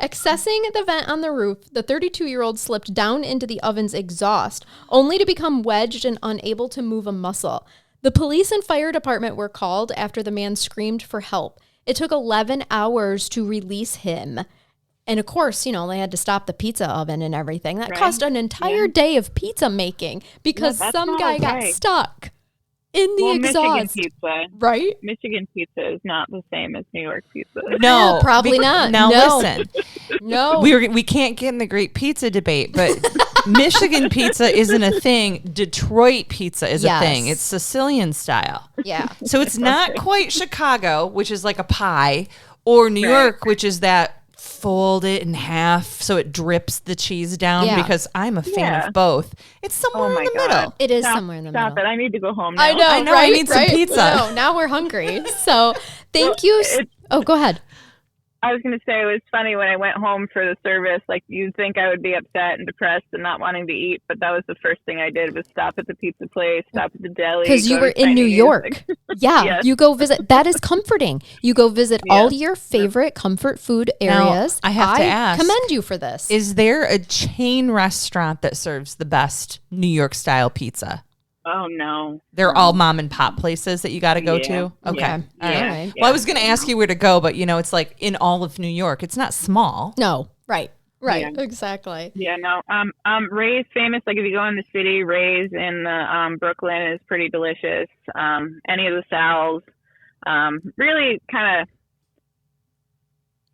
accessing the vent on the roof, the 32-year-old slipped down into the oven's exhaust, only to become wedged and unable to move a muscle. The police and fire department were called after the man screamed for help. It took 11 hours to release him. And of course, they had to stop the pizza oven and everything. That cost an entire day of pizza making because some guy got stuck in the exhaust. Michigan pizza. Right? Michigan pizza is not the same as New York pizza. No, probably not. Now listen. No. We can't get in the great pizza debate, but Michigan pizza isn't a thing. Detroit pizza is a thing. It's Sicilian style. Yeah. So it's not quite Chicago, which is like a pie, or New York, which is that fold it in half so it drips the cheese down, because I'm a fan of both. It's somewhere in the middle. It is somewhere in the middle. Stop it. I need to go home now. I know, right? I need some pizza. No, now we're hungry. So thank you. Go ahead. I was going to say, it was funny when I went home for the service, you'd think I would be upset and depressed and not wanting to eat, but that was the first thing I did was stop at the pizza place, stop at the deli. Because you were in New York. Yes. You go visit. That is comforting. You go visit all your favorite comfort food areas. Now, I have to ask. Commend you for this. Is there a chain restaurant that serves the best New York style pizza? Oh, no. They're all mom and pop places that you got to go to? Okay. Yeah. All right. Yeah. Well, I was going to ask you where to go, but, it's like in all of New York. It's not small. No. Right. Yeah. Exactly. Yeah, no. Ray's famous. Like if you go in the city, Ray's in the Brooklyn is pretty delicious. Any of the Sal's, really kind of,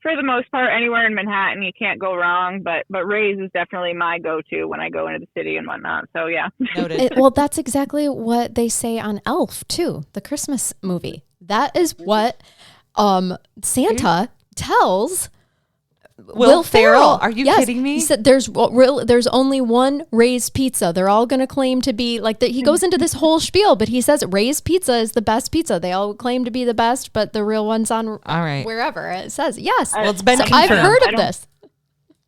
for the most part, anywhere in Manhattan you can't go wrong. But Ray's is definitely my go-to when I go into the city and whatnot. So yeah. Noted. Well, that's exactly what they say on Elf too, the Christmas movie. That is what Santa tells Will Ferrell. Are you kidding me? He said there's only one Ray's Pizza. They're all going to claim to be like that. He goes into this whole spiel, but he says Ray's Pizza is the best pizza. They all claim to be the best, but the real one's on wherever. It says yes. Well, it's been confirmed. I've heard of this.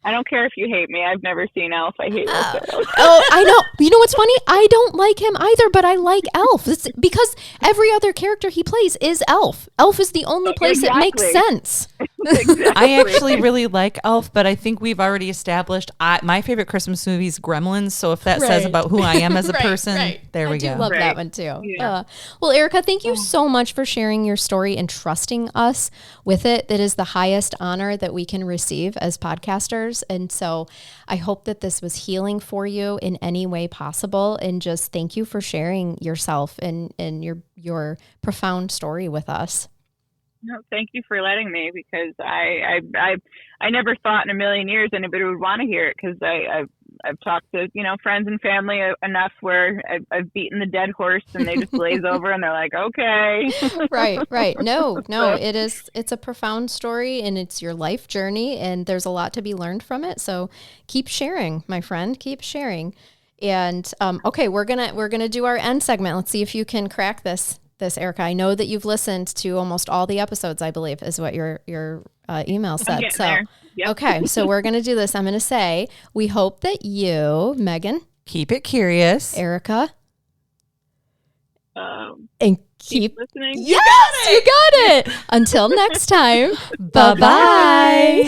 I don't care if you hate me. I've never seen Elf. I hate Will Ferrell. Oh, I know. You know what's funny? I don't like him either, but I like Elf. It's because every other character he plays is Elf. Elf is the only place it makes sense. Exactly. I actually really like Elf, but I think we've already established my favorite Christmas movie is Gremlins. So if that says about who I am as a person, there we go. I love that one too. Yeah. Well, Erica, thank you so much for sharing your story and trusting us with it. It is the highest honor that we can receive as podcasters. And so I hope that this was healing for you in any way possible. And just thank you for sharing yourself and your profound story with us. No, thank you for letting me, because I never thought in a million years anybody would want to hear it, because I've talked to friends and family enough where I've beaten the dead horse and they just glaze over and they're like, okay. Right. No, it's a profound story and it's your life journey and there's a lot to be learned from it. So keep sharing, my friend, keep sharing. And okay, we're gonna do our end segment. Let's see if you can crack this, Erica. I know that you've listened to almost all the episodes, I believe, is what your email said. So, yep. Okay, so we're going to do this. I'm going to say, we hope that you, Megan, keep it curious, Erica, and keep listening. Yes, you got it. Until next time. Bye-bye.